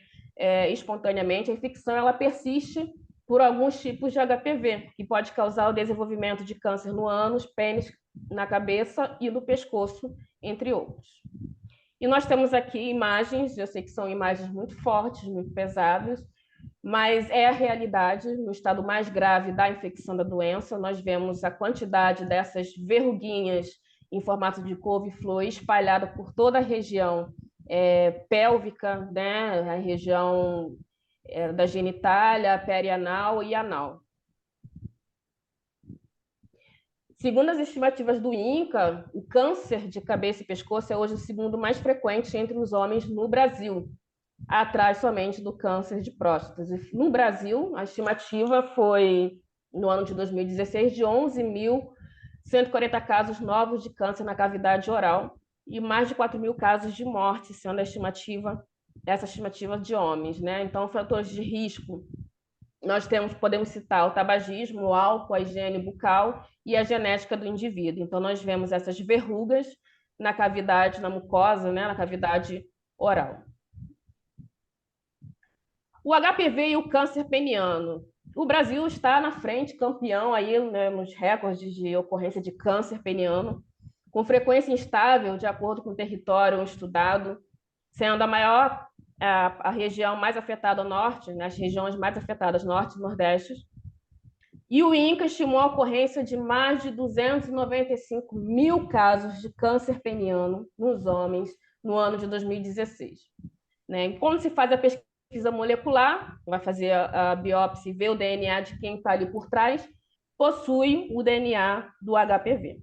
espontaneamente, a infecção ela persiste por alguns tipos de HPV, que pode causar o desenvolvimento de câncer no ânus, pênis, na cabeça e no pescoço, entre outros. E nós temos aqui imagens, eu sei que são imagens muito fortes, muito pesadas, mas é a realidade. No estado mais grave da infecção da doença, nós vemos a quantidade dessas verruguinhas em formato de couve-flor espalhada por toda a região pélvica, né? A região da genitália, perianal e anal. Segundo as estimativas do INCA, o câncer de cabeça e pescoço é hoje o segundo mais frequente entre os homens no Brasil, atrás somente do câncer de próstata. No Brasil, a estimativa foi, no ano de 2016, de 11.140 casos novos de câncer na cavidade oral e mais de 4.000 casos de morte, sendo essa estimativa de homens, né? Então, fatores de risco, nós podemos citar o tabagismo, o álcool, a higiene bucal e a genética do indivíduo. Então, nós vemos essas verrugas na cavidade, na mucosa, né? Na cavidade oral. O HPV e o câncer peniano. O Brasil está na frente, campeão aí, né, nos recordes de ocorrência de câncer peniano, com frequência instável, de acordo com o território estudado, sendo a região mais afetada ao norte, nas regiões mais afetadas norte e nordeste. E o INCA estimou a ocorrência de mais de 295.000 casos de câncer peniano nos homens no ano de 2016. Né? Quando se faz a pesquisa molecular, vai fazer a biópsia e ver o DNA de quem está ali por trás, possui o DNA do HPV.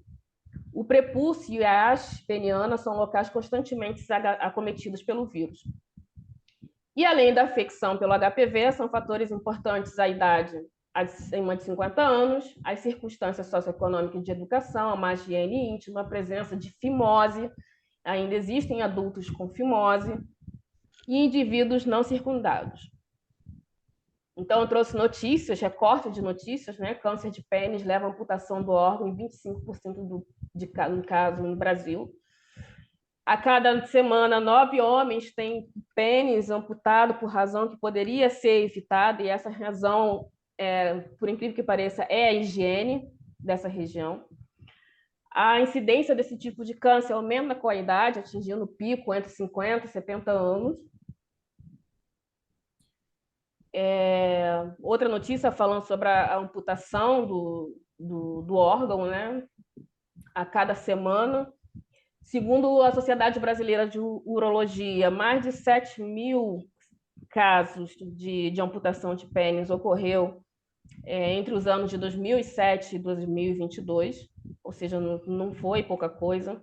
O prepúcio e a haste peniana são locais constantemente acometidos pelo vírus. E além da infecção pelo HPV, são fatores importantes a idade acima de 50 anos, as circunstâncias socioeconômicas de educação, a má higiene íntima, a presença de fimose, ainda existem adultos com fimose, e indivíduos não circundados. Então, eu trouxe notícias, recorte de notícias, né? Câncer de pênis leva a amputação do órgão em 25% no caso no Brasil. A cada semana, 9 homens têm pênis amputado por razão que poderia ser evitada, e essa razão, por incrível que pareça, é a higiene dessa região. A incidência desse tipo de câncer aumenta com a idade, atingindo o pico entre 50 e 70 anos. Outra notícia falando sobre a amputação do órgão, né? A cada semana. Segundo a Sociedade Brasileira de Urologia, mais de 7.000 casos de amputação de pênis ocorreu entre os anos de 2007 e 2022, ou seja, não foi pouca coisa.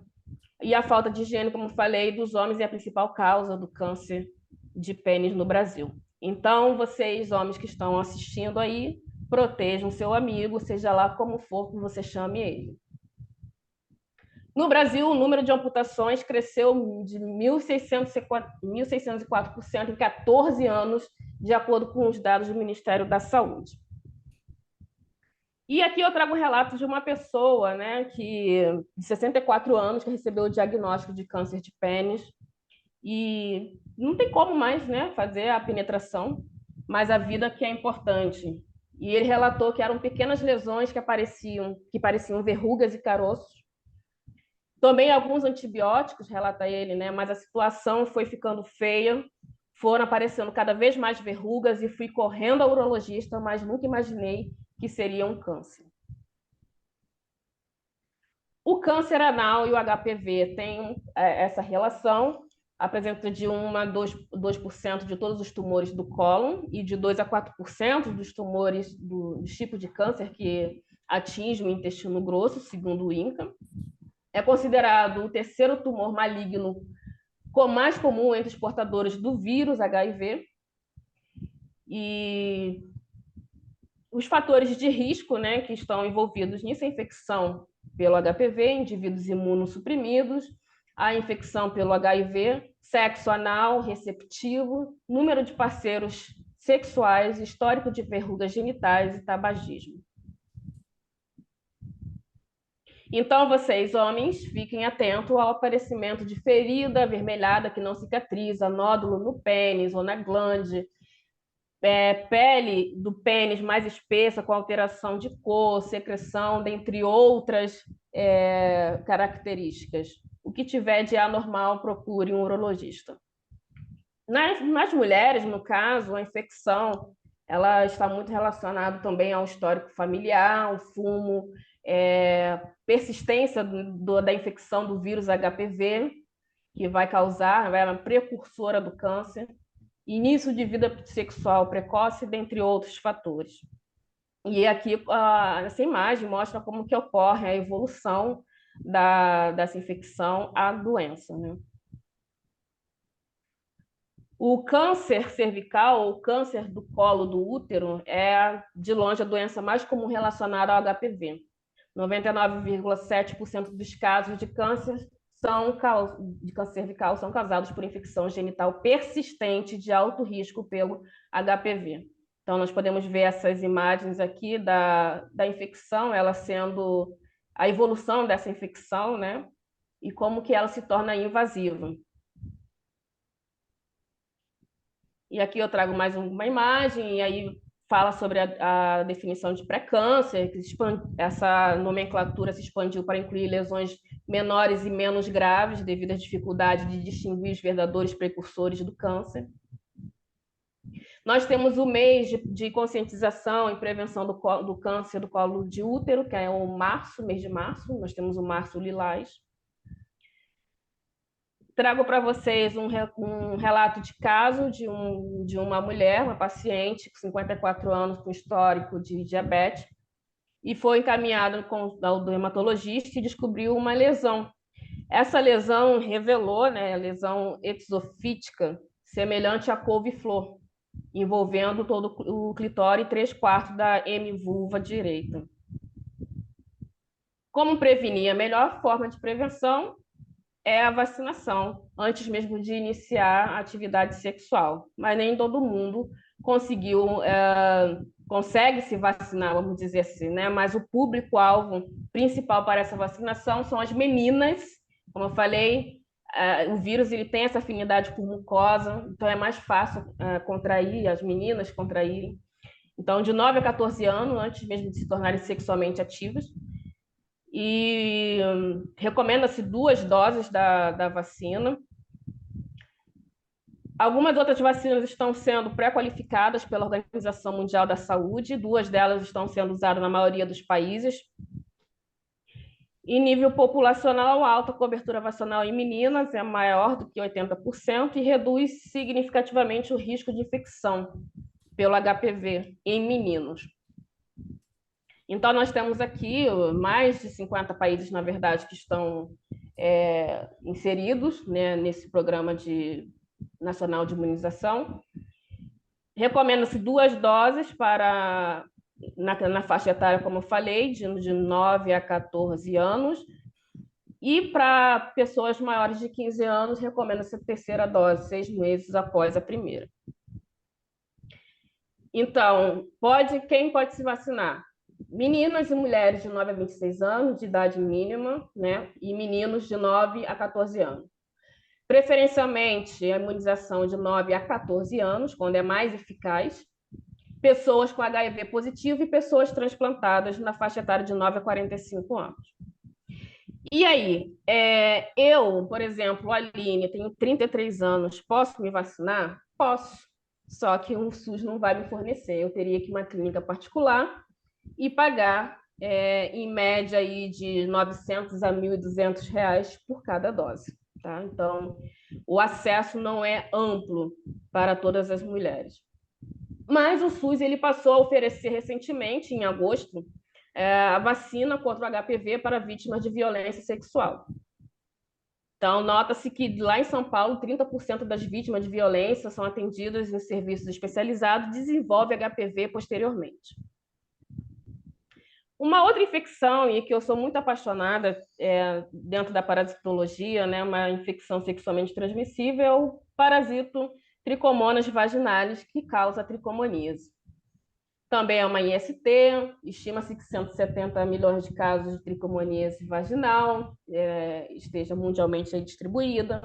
E a falta de higiene, como falei, dos homens é a principal causa do câncer de pênis no Brasil. Então, vocês, homens que estão assistindo aí, protejam seu amigo, seja lá como for que você chame ele. No Brasil, o número de amputações cresceu de 1.604% em 14 anos, de acordo com os dados do Ministério da Saúde. E aqui eu trago um relato de uma pessoa, né, de 64 anos, que recebeu o diagnóstico de câncer de pênis, e não tem como mais, né, fazer a penetração, mas a vida que é importante. E ele relatou que eram pequenas lesões que pareciam verrugas e caroços. Também alguns antibióticos, relata ele, né, mas a situação foi ficando feia, foram aparecendo cada vez mais verrugas e fui correndo ao urologista, mas nunca imaginei que seria um câncer. O câncer anal e o HPV têm essa relação, apresenta de 1 a 2% de todos os tumores do cólon e de 2 a 4% dos tumores do tipo de câncer que atinge o intestino grosso, segundo o INCA. É considerado o terceiro tumor maligno mais comum entre os portadores do vírus HIV. E os fatores de risco, né, que estão envolvidos nessa infecção pelo HPV, indivíduos imunossuprimidos, a infecção pelo HIV, sexo anal receptivo, número de parceiros sexuais, histórico de verrugas genitais e tabagismo. Então, vocês, homens, fiquem atentos ao aparecimento de ferida avermelhada que não cicatriza, nódulo no pênis ou na glande, pele do pênis mais espessa com alteração de cor, secreção, dentre outras características. O que tiver de anormal, procure um urologista. Nas mulheres, no caso, a infecção ela está muito relacionada também ao histórico familiar, ao fumo, persistência da infecção do vírus HPV, que vai causar, é uma precursora do câncer, início de vida sexual precoce, dentre outros fatores. E aqui essa imagem mostra como que ocorre a evolução dessa infecção à doença, né? O câncer cervical, ou câncer do colo do útero, é, de longe, a doença mais comum relacionada ao HPV. 99,7% dos casos de câncer cervical são causados por infecção genital persistente de alto risco pelo HPV. Então, nós podemos ver essas imagens aqui da infecção, ela sendo a evolução dessa infecção, né? E como que ela se torna invasiva. E aqui eu trago mais uma imagem, e aí fala sobre a definição de pré-câncer, que essa nomenclatura se expandiu para incluir lesões menores e menos graves, devido à dificuldade de distinguir os verdadeiros precursores do câncer. Nós temos o mês de conscientização e prevenção do câncer do colo de útero, que é o mês de março, nós temos o Março Lilás. Trago para vocês um relato de caso de uma mulher, uma paciente com 54 anos, com histórico de diabetes, e foi encaminhada ao dermatologista e descobriu uma lesão. Essa lesão revelou, né, lesão exofítica, semelhante à couve-flor, envolvendo todo o clitóris e 3/4 da hemivulva direita. Como prevenir? A melhor forma de prevenção é a vacinação, antes mesmo de iniciar a atividade sexual. Mas nem todo mundo consegue se vacinar, vamos dizer assim, né? Mas o público-alvo principal para essa vacinação são as meninas, como eu falei, o vírus ele tem essa afinidade por mucosa, então é mais fácil contrair, as meninas contraírem. Então, de 9 a 14 anos, antes mesmo de se tornarem sexualmente ativas. E recomenda-se 2 doses da vacina. Algumas outras vacinas estão sendo pré-qualificadas pela Organização Mundial da Saúde, 2 delas estão sendo usadas na maioria dos países. Em nível populacional, a alta cobertura vacinal em meninas é maior do que 80% e reduz significativamente o risco de infecção pelo HPV em meninos. Então, nós temos aqui mais de 50 países, na verdade, que estão inseridos, né, nesse programa nacional de imunização. Recomenda-se 2 doses na faixa etária, como eu falei, de 9 a 14 anos. E para pessoas maiores de 15 anos, recomenda-se a 3ª dose, 6 meses após a primeira. Então, quem pode se vacinar? Meninas e mulheres de 9 a 26 anos, de idade mínima, né? E meninos de 9 a 14 anos. Preferencialmente, a imunização de 9 a 14 anos, quando é mais eficaz. Pessoas com HIV positivo e pessoas transplantadas na faixa etária de 9 a 45 anos. E aí, eu, por exemplo, Aline, tenho 33 anos, posso me vacinar? Posso. Só que o SUS não vai me fornecer. Eu teria que ir a uma clínica particular e pagar, em média, aí, de 900 a 1.200 reais por cada dose. Tá? Então, o acesso não é amplo para todas as mulheres. Mas o SUS ele passou a oferecer recentemente, em agosto, a vacina contra o HPV para vítimas de violência sexual. Então, nota-se que lá em São Paulo, 30% das vítimas de violência são atendidas em serviços especializados e desenvolvem HPV posteriormente. Uma outra infecção, e que eu sou muito apaixonada dentro da parasitologia, né, uma infecção sexualmente transmissível, é o parasito Trichomonas vaginalis, que causa a tricomoníase. Também é uma IST, estima-se que 170 milhões de casos de tricomoníase vaginal esteja mundialmente distribuída.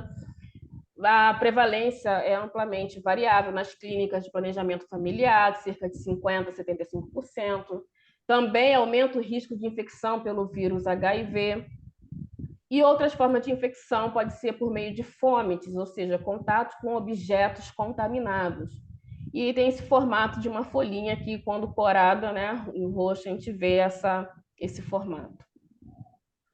A prevalência é amplamente variável nas clínicas de planejamento familiar, de cerca de 50% a 75%. Também aumenta o risco de infecção pelo vírus HIV. E outras formas de infecção pode ser por meio de fômites, ou seja, contato com objetos contaminados. E tem esse formato de uma folhinha aqui, quando corada, né, em roxo, a gente vê esse formato.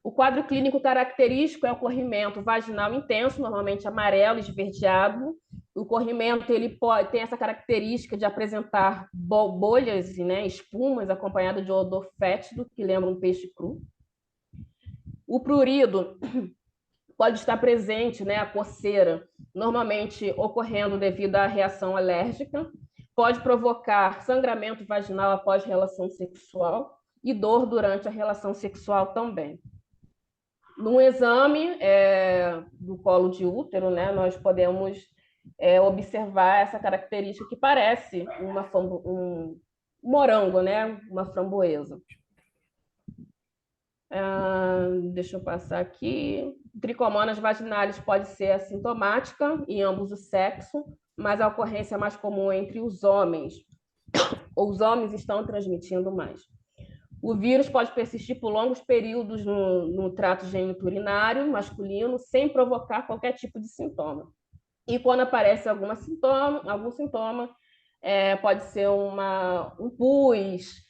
O quadro clínico característico é o corrimento vaginal intenso, normalmente amarelo, esverdeado. O corrimento ele tem essa característica de apresentar bolhas, né, espumas, acompanhado de odor fétido, que lembra um peixe cru. O prurido pode estar presente, né, a coceira, normalmente ocorrendo devido à reação alérgica, pode provocar sangramento vaginal após relação sexual e dor durante a relação sexual também. No exame do colo de útero, né, nós podemos observar essa característica que parece um morango, né, uma framboesa. Deixa eu passar aqui. Tricomonas vaginalis pode ser assintomática em ambos os sexos, mas a ocorrência mais comum é entre os homens. Os homens estão transmitindo mais. O vírus pode persistir por longos períodos no trato geniturinário masculino, sem provocar qualquer tipo de sintoma. E quando aparece algum sintoma, pode ser um pus,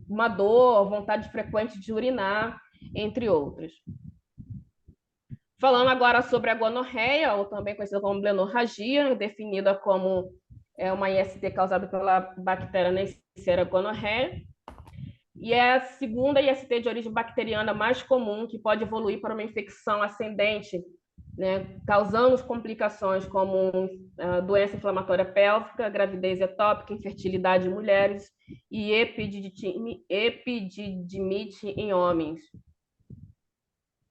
uma dor, vontade frequente de urinar, entre outras. Falando agora sobre a gonorreia, ou também conhecida como blenorragia, definida como uma IST causada pela bactéria Neisseria gonorrhoeae, e é a segunda IST de origem bacteriana mais comum, que pode evoluir para uma infecção ascendente, né, causando complicações como doença inflamatória pélvica, gravidez ectópica, infertilidade em mulheres e epididimite em homens.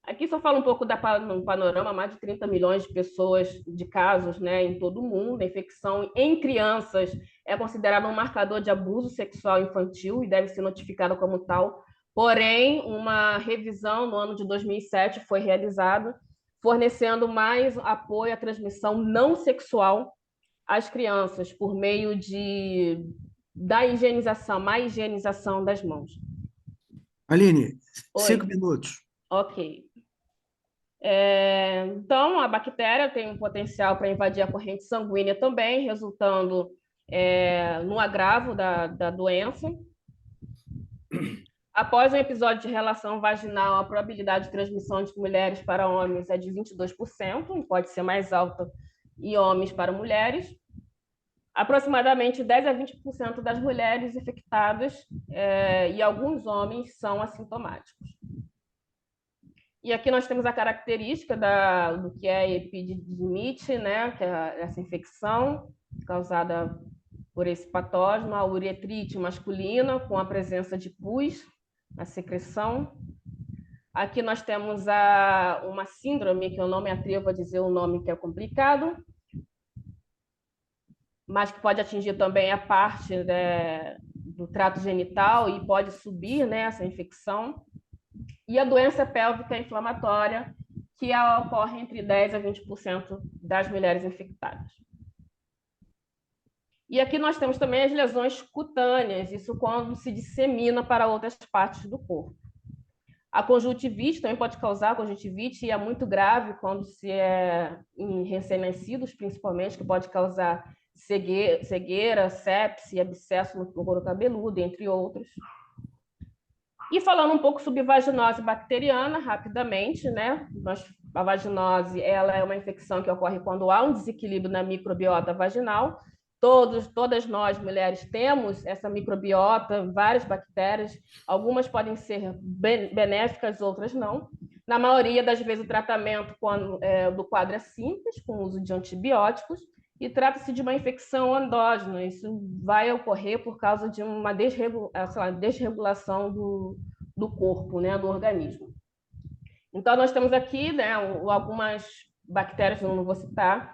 Aqui só fala um pouco no panorama, mais de 30 milhões de pessoas, de casos, né, em todo o mundo. A infecção em crianças é considerada um marcador de abuso sexual infantil e deve ser notificada como tal. Porém, uma revisão no ano de 2007 foi realizada, fornecendo mais apoio à transmissão não sexual às crianças por meio da higienização, má higienização das mãos. Aline, Oi. 5 minutos. Ok. Então, a bactéria tem um potencial para invadir a corrente sanguínea também, resultando no agravo da doença. Após um episódio de relação vaginal, a probabilidade de transmissão de mulheres para homens é de 22%, e pode ser mais alta em homens para mulheres. Aproximadamente 10 a 20% das mulheres infectadas e alguns homens são assintomáticos. E aqui nós temos a característica do que é epididimite, né, que é essa infecção causada por esse patógeno, a uretrite masculina, com a presença de pus na secreção. Aqui nós temos uma síndrome, que eu não me atrevo a dizer o nome, que é complicado, mas que pode atingir também a parte do trato genital e pode subir, né, essa infecção. E a doença pélvica inflamatória, que ocorre entre 10% a 20% das mulheres infectadas. E aqui nós temos também as lesões cutâneas, isso quando se dissemina para outras partes do corpo. A conjuntivite também pode causar conjuntivite, e é muito grave quando se é em recém-nascidos, principalmente, que pode causar cegueira, sepse, abscesso no couro cabeludo, entre outros. E falando um pouco sobre vaginose bacteriana, rapidamente, né? A vaginose, ela é uma infecção que ocorre quando há um desequilíbrio na microbiota vaginal. Todas nós, mulheres, temos essa microbiota, várias bactérias, algumas podem ser benéficas, outras não. Na maioria das vezes, o tratamento do quadro é simples, com o uso de antibióticos, e trata-se de uma infecção endógena. Isso vai ocorrer por causa de uma desregulação do corpo, né, do organismo. Então, nós temos aqui, né, algumas bactérias, eu não vou citar,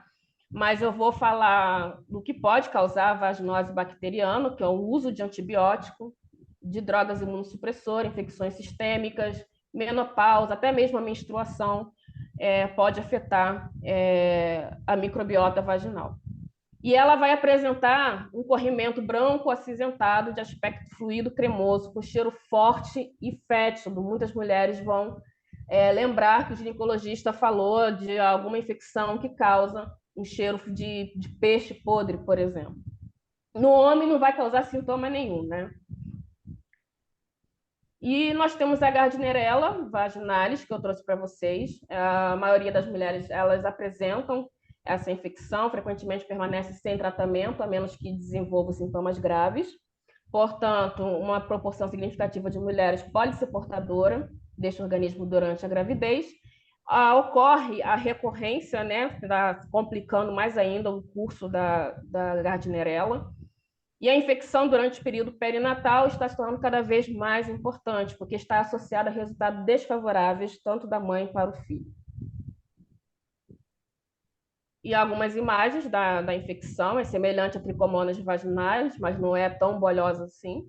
mas eu vou falar do que pode causar a vaginose bacteriana, que é o uso de antibiótico, de drogas imunossupressoras, infecções sistêmicas, menopausa, até mesmo a menstruação, pode afetar a microbiota vaginal. E ela vai apresentar um corrimento branco acinzentado de aspecto fluido cremoso, com cheiro forte e fétido. Muitas mulheres vão lembrar que o ginecologista falou de alguma infecção que causa um cheiro de peixe podre, por exemplo. No homem não vai causar sintoma nenhum, né? E nós temos a Gardnerella vaginalis, que eu trouxe para vocês. A maioria das mulheres, elas apresentam essa infecção, frequentemente permanece sem tratamento, a menos que desenvolvam sintomas graves. Portanto, uma proporção significativa de mulheres pode ser portadora deste organismo durante a gravidez. Ocorre a recorrência, né, complicando mais ainda o curso da Gardnerella. E a infecção durante o período perinatal está se tornando cada vez mais importante, porque está associada a resultados desfavoráveis, tanto da mãe para o filho. E algumas imagens da infecção, é semelhante a tricomonas vaginais, mas não é tão bolhosa assim.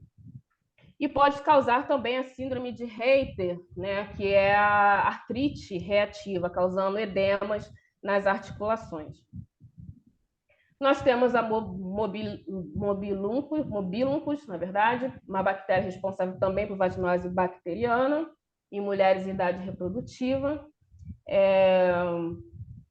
E pode causar também a síndrome de Reiter, né, que é a artrite reativa, causando edemas nas articulações. Nós temos a mobiluncus, na verdade, uma bactéria responsável também por vaginose bacteriana em mulheres em idade reprodutiva.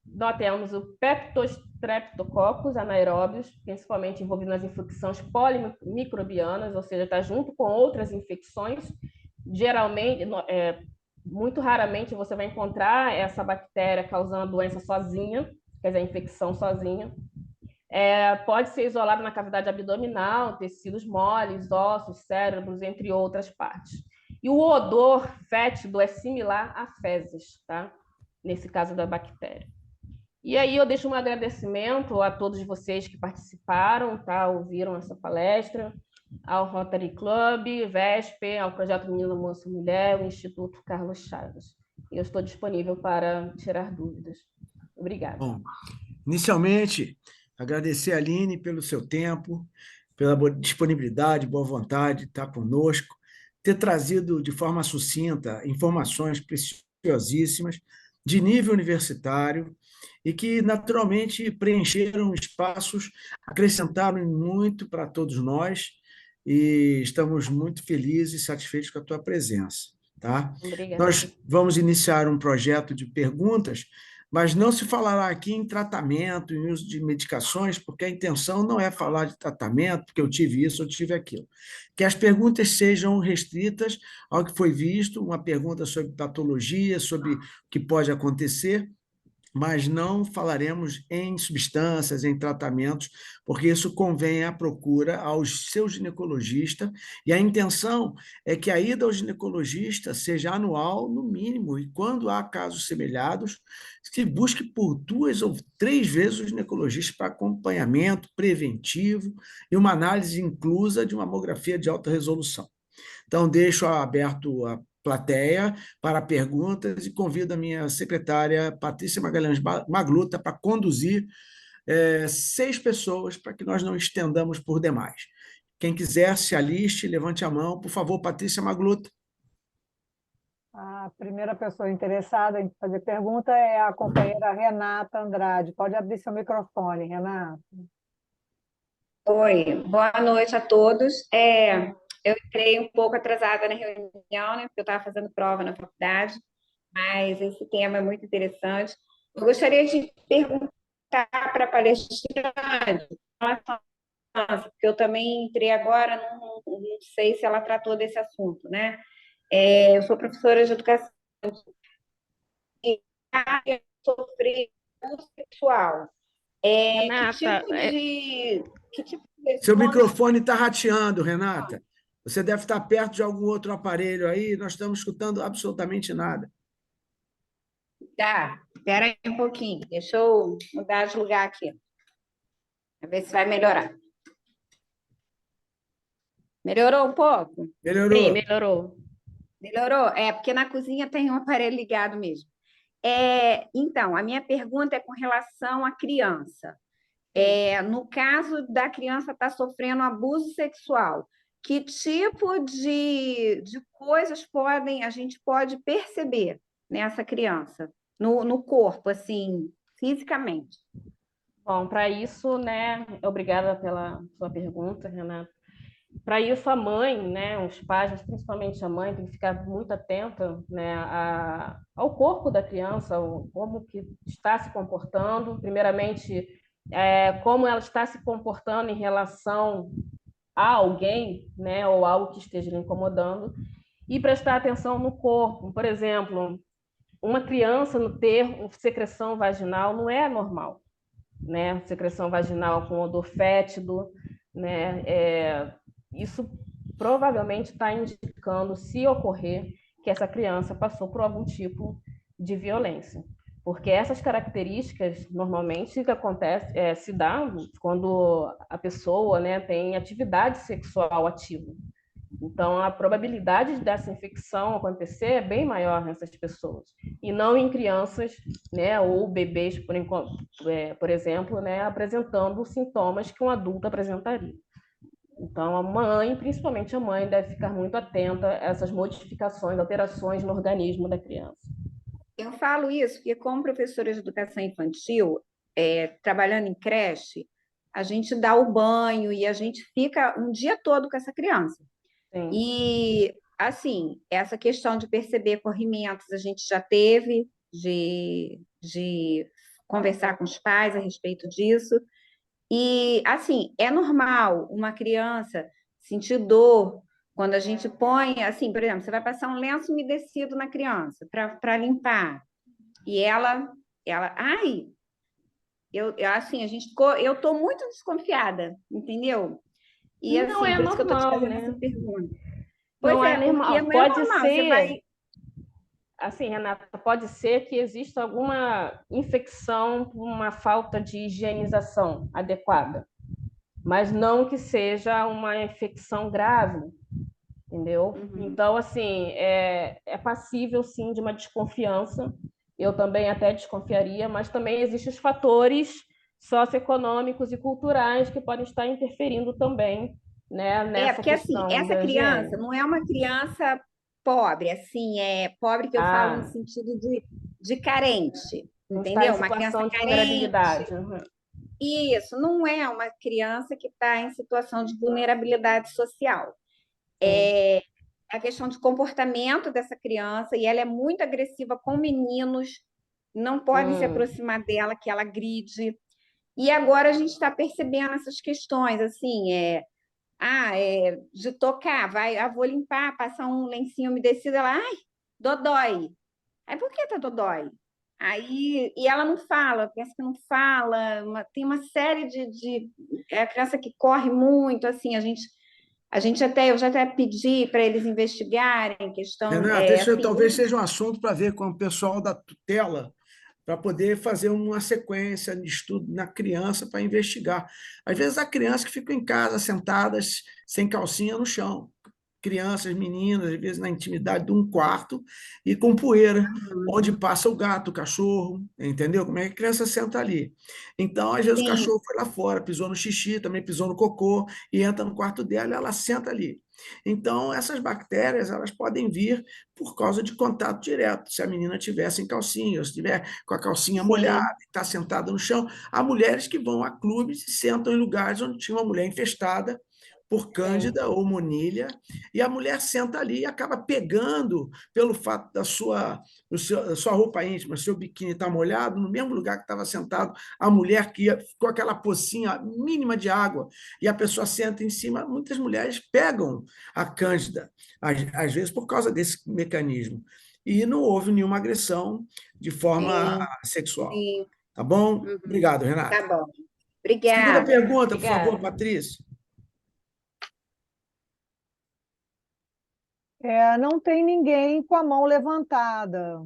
Nós temos o Peptostreptococcus anaeróbios, principalmente envolvido nas infecções polimicrobianas, ou seja, está junto com outras infecções. Geralmente, muito raramente você vai encontrar essa bactéria causando a doença sozinha, quer dizer, a infecção sozinha. Pode ser isolado na cavidade abdominal, tecidos moles, ossos, cérebros, entre outras partes. E o odor fétido é similar a fezes, tá? Nesse caso da bactéria. E aí eu deixo um agradecimento a todos vocês que participaram, tá? Ouviram essa palestra, ao Rotary Club, VESP, ao Projeto Menina, Moça, Mulher, ao Instituto Carlos Chagas. Eu estou disponível para tirar dúvidas. Obrigada. Bom, inicialmente, agradecer a Aline pelo seu tempo, pela disponibilidade, boa vontade de estar conosco, ter trazido de forma sucinta informações preciosíssimas de nível universitário e que, naturalmente, preencheram espaços, acrescentaram muito para todos nós e estamos muito felizes e satisfeitos com a tua presença. Tá? Obrigada. Nós vamos iniciar um projeto de perguntas, mas não se falará aqui em tratamento, em uso de medicações, porque a intenção não é falar de tratamento, porque eu tive isso, eu tive aquilo. Que as perguntas sejam restritas ao que foi visto, uma pergunta sobre patologia, sobre o que pode acontecer, mas não falaremos em substâncias, em tratamentos, porque isso convém à procura ao seu ginecologista, e a intenção é que a ida ao ginecologista seja anual, no mínimo, e quando há casos semelhados, se busque por 2 ou 3 vezes o ginecologista para acompanhamento preventivo e uma análise inclusa de uma mamografia de alta resolução. Então, deixo aberto a plateia para perguntas e convido a minha secretária, Patrícia Magalhães Magluta, para conduzir 6 pessoas, para que nós não estendamos por demais. Quem quiser, se aliste, levante a mão. Por favor, Patrícia Magluta. A primeira pessoa interessada em fazer pergunta é a companheira Renata Andrade. Pode abrir seu microfone, Renata. Oi, boa noite a todos. Eu entrei um pouco atrasada na reunião, né, porque eu estava fazendo prova na faculdade, mas esse tema é muito interessante. Eu gostaria de perguntar para a palestrante, porque eu também entrei agora, não sei se ela tratou desse assunto, né? Eu sou professora de educação e sofri abuso sexual. Renata, Que tipo de Seu microfone está rateando, Renata. Você deve estar perto de algum outro aparelho aí, nós estamos escutando absolutamente nada. Tá, espera aí um pouquinho, deixa eu mudar de lugar aqui, para ver se vai melhorar. Melhorou um pouco? Melhorou? Sim, melhorou. Melhorou? Porque na cozinha tem um aparelho ligado mesmo. Então, a minha pergunta é com relação à criança. No caso da criança estar sofrendo abuso sexual, que tipo de coisas a gente pode perceber nessa criança, no corpo, assim, fisicamente? Bom, para isso, né, obrigada pela sua pergunta, Renata. Para isso, a mãe, né, os pais, mas principalmente a mãe, tem que ficar muito atenta, né, ao corpo da criança, como que está se comportando, primeiramente, como ela está se comportando em relação a alguém, né, ou algo que esteja lhe incomodando, e prestar atenção no corpo. Por exemplo, uma criança não ter secreção vaginal não é normal, né? Secreção vaginal com odor fétido, né? Isso provavelmente está indicando, se ocorrer, que essa criança passou por algum tipo de violência. Porque essas características, normalmente, que acontece, se dá quando a pessoa, né, tem atividade sexual ativa. Então, a probabilidade dessa infecção acontecer é bem maior nessas pessoas. E não em crianças, né, ou bebês, por exemplo, né, apresentando sintomas que um adulto apresentaria. Então, a mãe, principalmente a mãe, deve ficar muito atenta a essas modificações, alterações no organismo da criança. Eu falo isso porque, como professora de educação infantil, trabalhando em creche, a gente dá o banho e a gente fica um dia todo com essa criança. Sim. E, assim, essa questão de perceber corrimentos a gente já teve, de conversar com os pais a respeito disso. E, assim, é normal uma criança sentir dor quando a gente põe, assim, por exemplo, você vai passar um lenço umedecido na criança para limpar. E ela, ai, assim, eu estou muito desconfiada, entendeu? E, assim, não é por isso que eu estou te normal, fazendo né? essa pergunta. Não é Porque normal. não é Pode normal. ser. Você vai... Assim, Renata, pode ser que exista alguma infecção por uma falta de higienização adequada, mas não que seja uma infecção grave, entendeu? Então, assim, é passível, sim, de uma desconfiança. Eu também até desconfiaria, mas também existem os fatores socioeconômicos e culturais que podem estar interferindo também, né, nessa porque, assim, questão essa da criança higiene. não é uma criança pobre, assim, pobre que eu falo no sentido de carente, Não está em entendeu? Uma criança situação de carente. vulnerabilidade. Isso, não é uma criança que está em situação de vulnerabilidade social. É a questão de comportamento dessa criança, e ela é muito agressiva com meninos, não pode se aproximar dela, que ela agride. E agora a gente está percebendo essas questões, assim, de tocar, vou limpar, passar um lencinho umedecido, ela, ai, dodói. Aí, por que tá dodói? Aí, e ela não fala, pensa que não fala, tem uma série é a criança que corre muito, assim, eu já até pedi para eles investigarem questão. Renata, isso Assim, talvez seja um assunto para ver com o pessoal da tutela, para poder fazer uma sequência de estudo na criança para investigar. Às vezes, há crianças que ficam em casa sentadas sem calcinha no chão. Crianças, meninas, às vezes na intimidade de um quarto e com poeira, onde passa o gato, o cachorro, entendeu? Como é que a criança senta ali? Então, às vezes, o cachorro foi lá fora, pisou no xixi, também pisou no cocô, e entra no quarto dela e ela senta ali. Então, essas bactérias, elas podem vir por causa de contato direto. Se a menina estiver sem calcinha, ou se estiver com a calcinha molhada, está sentada no chão. Há mulheres que vão a clubes e sentam em lugares onde tinha uma mulher infestada por cândida ou monilha, e a mulher senta ali e acaba pegando, pelo fato da sua roupa íntima, seu biquíni estar molhado, no mesmo lugar que estava sentado, a mulher que ia com aquela pocinha mínima de água, e a pessoa senta em cima, muitas mulheres pegam a cândida, às vezes por causa desse mecanismo. E não houve nenhuma agressão de forma sexual. Sim. Tá bom? Obrigado, Renata. Tá bom. Obrigada. Segunda pergunta, por favor, Patrícia. Não tem ninguém com a mão levantada.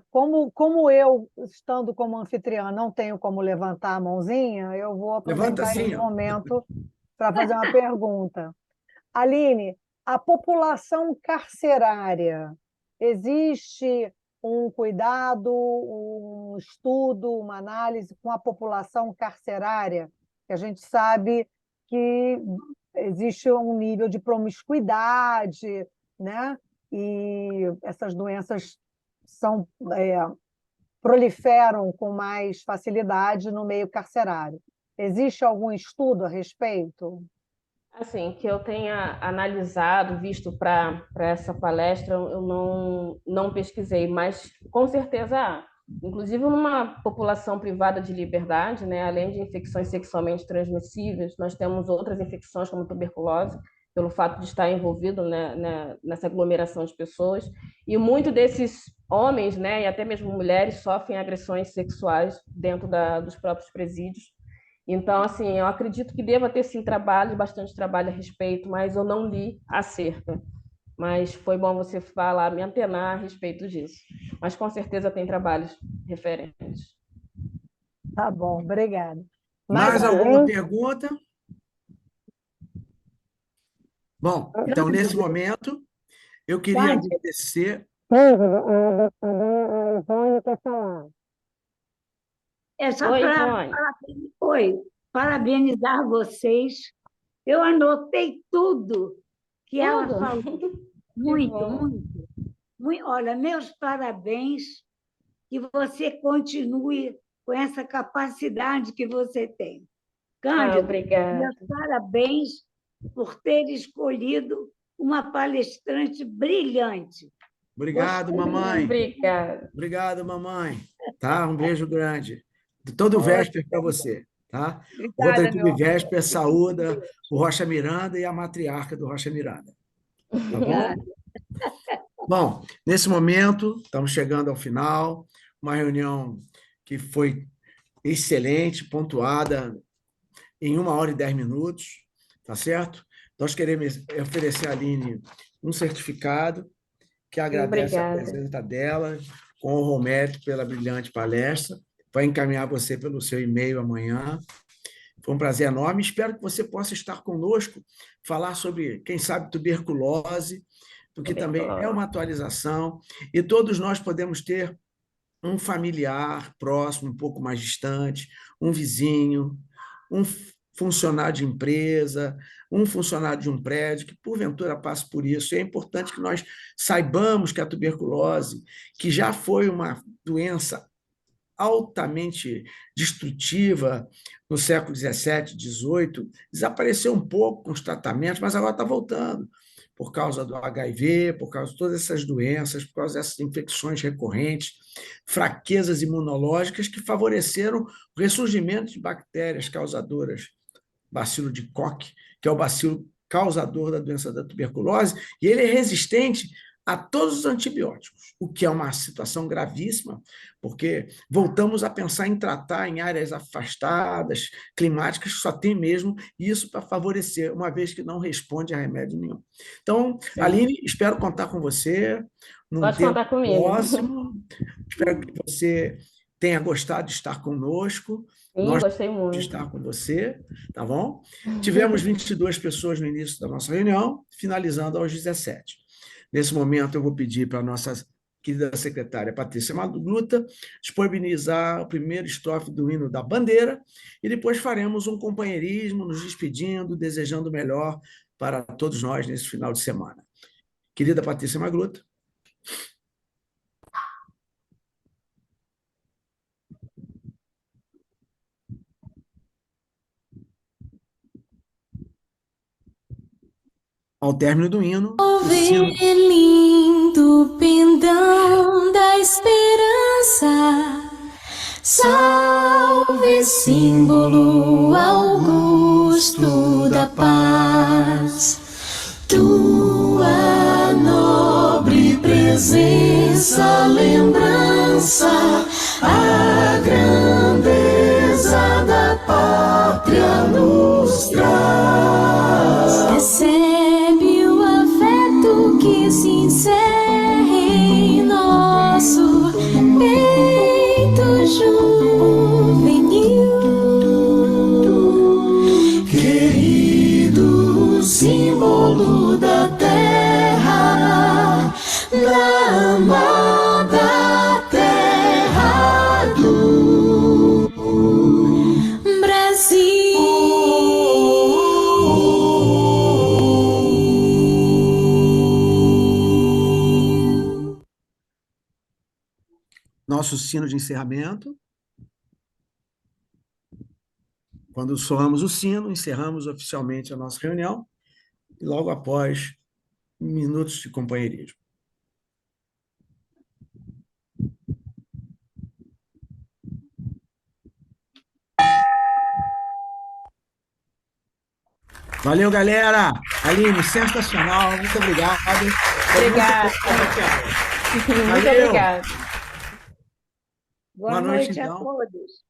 Como eu, estando como anfitriã, não tenho como levantar a mãozinha, eu vou aproveitar esse momento para fazer uma pergunta. Aline, a população carcerária, existe um cuidado, um estudo, uma análise com a população carcerária? Que a gente sabe que existe um nível de promiscuidade, né? E essas doenças proliferam com mais facilidade no meio carcerário. Existe algum estudo a respeito? Assim, que eu tenha analisado, visto para essa palestra, eu não pesquisei, mas com certeza há. Inclusive, numa população privada de liberdade, né, além de infecções sexualmente transmissíveis, nós temos outras infecções, como tuberculose, pelo fato de estar envolvido, né, nessa aglomeração de pessoas. E muitos desses homens, né, e até mesmo mulheres, sofrem agressões sexuais dentro dos próprios presídios. Então, assim, eu acredito que deva ter, sim, bastante trabalho a respeito, mas eu não li acerca. Mas foi bom você falar, me antenar a respeito disso. Mas, com certeza, tem trabalhos referentes. Tá bom, obrigada. Mais alguma pergunta? Bom, então, nesse momento, eu queria agradecer... quer falar. É só para parabenizar vocês. Eu anotei tudo que ela falou. Muito. Olha, meus parabéns, que você continue com essa capacidade que você tem. Cândido, obrigada. Meus parabéns por ter escolhido uma palestrante brilhante. Obrigado, mamãe. Obrigada. Obrigado, mamãe. Tá? Um beijo grande. Todo Vésper para você. Tá? Outra equipe Vésper saúda o Rocha Miranda e a matriarca do Rocha Miranda. Tá bom? Bom, nesse momento, estamos chegando ao final, uma reunião que foi excelente, pontuada em 1 hora e 10 minutos, tá certo? Nós queremos oferecer à Aline um certificado que agradece a presença dela, com honra ao mérito pela brilhante palestra, vai encaminhar você pelo seu e-mail amanhã. Foi um prazer enorme, espero que você possa estar conosco, falar sobre, quem sabe, tuberculose, porque também é uma atualização, e todos nós podemos ter um familiar próximo, um pouco mais distante, um vizinho, um funcionário de empresa, um funcionário de um prédio, que porventura passe por isso. E é importante que nós saibamos que a tuberculose, que já foi uma doença altamente destrutiva no século XVII, XVIII, desapareceu um pouco com os tratamentos, mas agora está voltando, por causa do HIV, por causa de todas essas doenças, por causa dessas infecções recorrentes, fraquezas imunológicas que favoreceram o ressurgimento de bactérias causadoras, bacilo de Koch, que é o bacilo causador da doença da tuberculose, e ele é resistente a todos os antibióticos, o que é uma situação gravíssima, porque voltamos a pensar em tratar em áreas afastadas, climáticas, que só tem mesmo isso para favorecer, uma vez que não responde a remédio nenhum. Então, sim. Aline, espero contar com você num Pode tempo contar comigo. próximo. Espero que você tenha gostado de estar conosco. Sim, Nós gostei muito de estar com você, tá bom? Tivemos 22 pessoas no início da nossa reunião, finalizando aos 17. Nesse momento, eu vou pedir para a nossa querida secretária Patrícia Magluta disponibilizar o primeiro estrofe do hino da bandeira e depois faremos um companheirismo, nos despedindo, desejando o melhor para todos nós nesse final de semana. Querida Patrícia Magluta. Ao término do hino, o sino... lindo pendão da esperança, salve símbolo augusto da paz, tua nobre presença, lembrança, a grandeza da pátria nos traz. Recebe o afeto que se encerra em nosso peito juvenil, querido símbolo da terra, da amada terra do Brasil. Nosso sino de encerramento. Quando soamos o sino, encerramos oficialmente a nossa reunião e logo após, minutos de companheirismo. Valeu, galera! Aline, sensacional, muito obrigado. Obrigada. Muito obrigada. Boa noite a todos.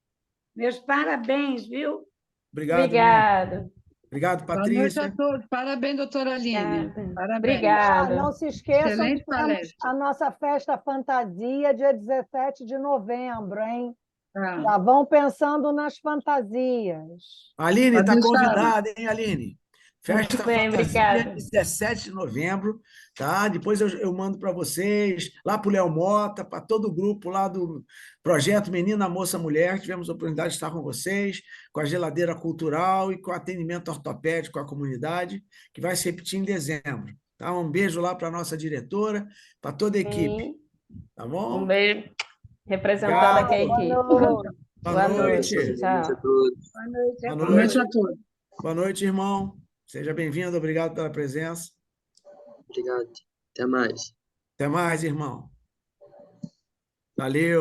Meus parabéns, viu? Obrigado. Obrigada. Obrigado, Patrícia. Boa noite a todos. Parabéns, doutora Aline. Parabéns. Obrigada. Não se esqueçam Excelente que temos a nossa festa fantasia dia 17 de novembro, hein? Já vão pensando nas fantasias. Aline, está convidada, hein, Aline? Festa bem, fantasia, 17 de novembro, tá? Depois eu mando para vocês, lá para o Léo Mota, para todo o grupo lá do projeto Menina, Moça, Mulher. Tivemos a oportunidade de estar com vocês, com a geladeira cultural e com o atendimento ortopédico à comunidade, que vai se repetir em dezembro. Tá? Um beijo lá para a nossa diretora, para toda a equipe. Tá bom? Um beijo. Representando aqui a equipe. Boa noite. Tchau. Boa noite a todos. Boa noite, irmão. Seja bem-vindo, obrigado pela presença. Obrigado. Até mais. Até mais, irmão. Valeu.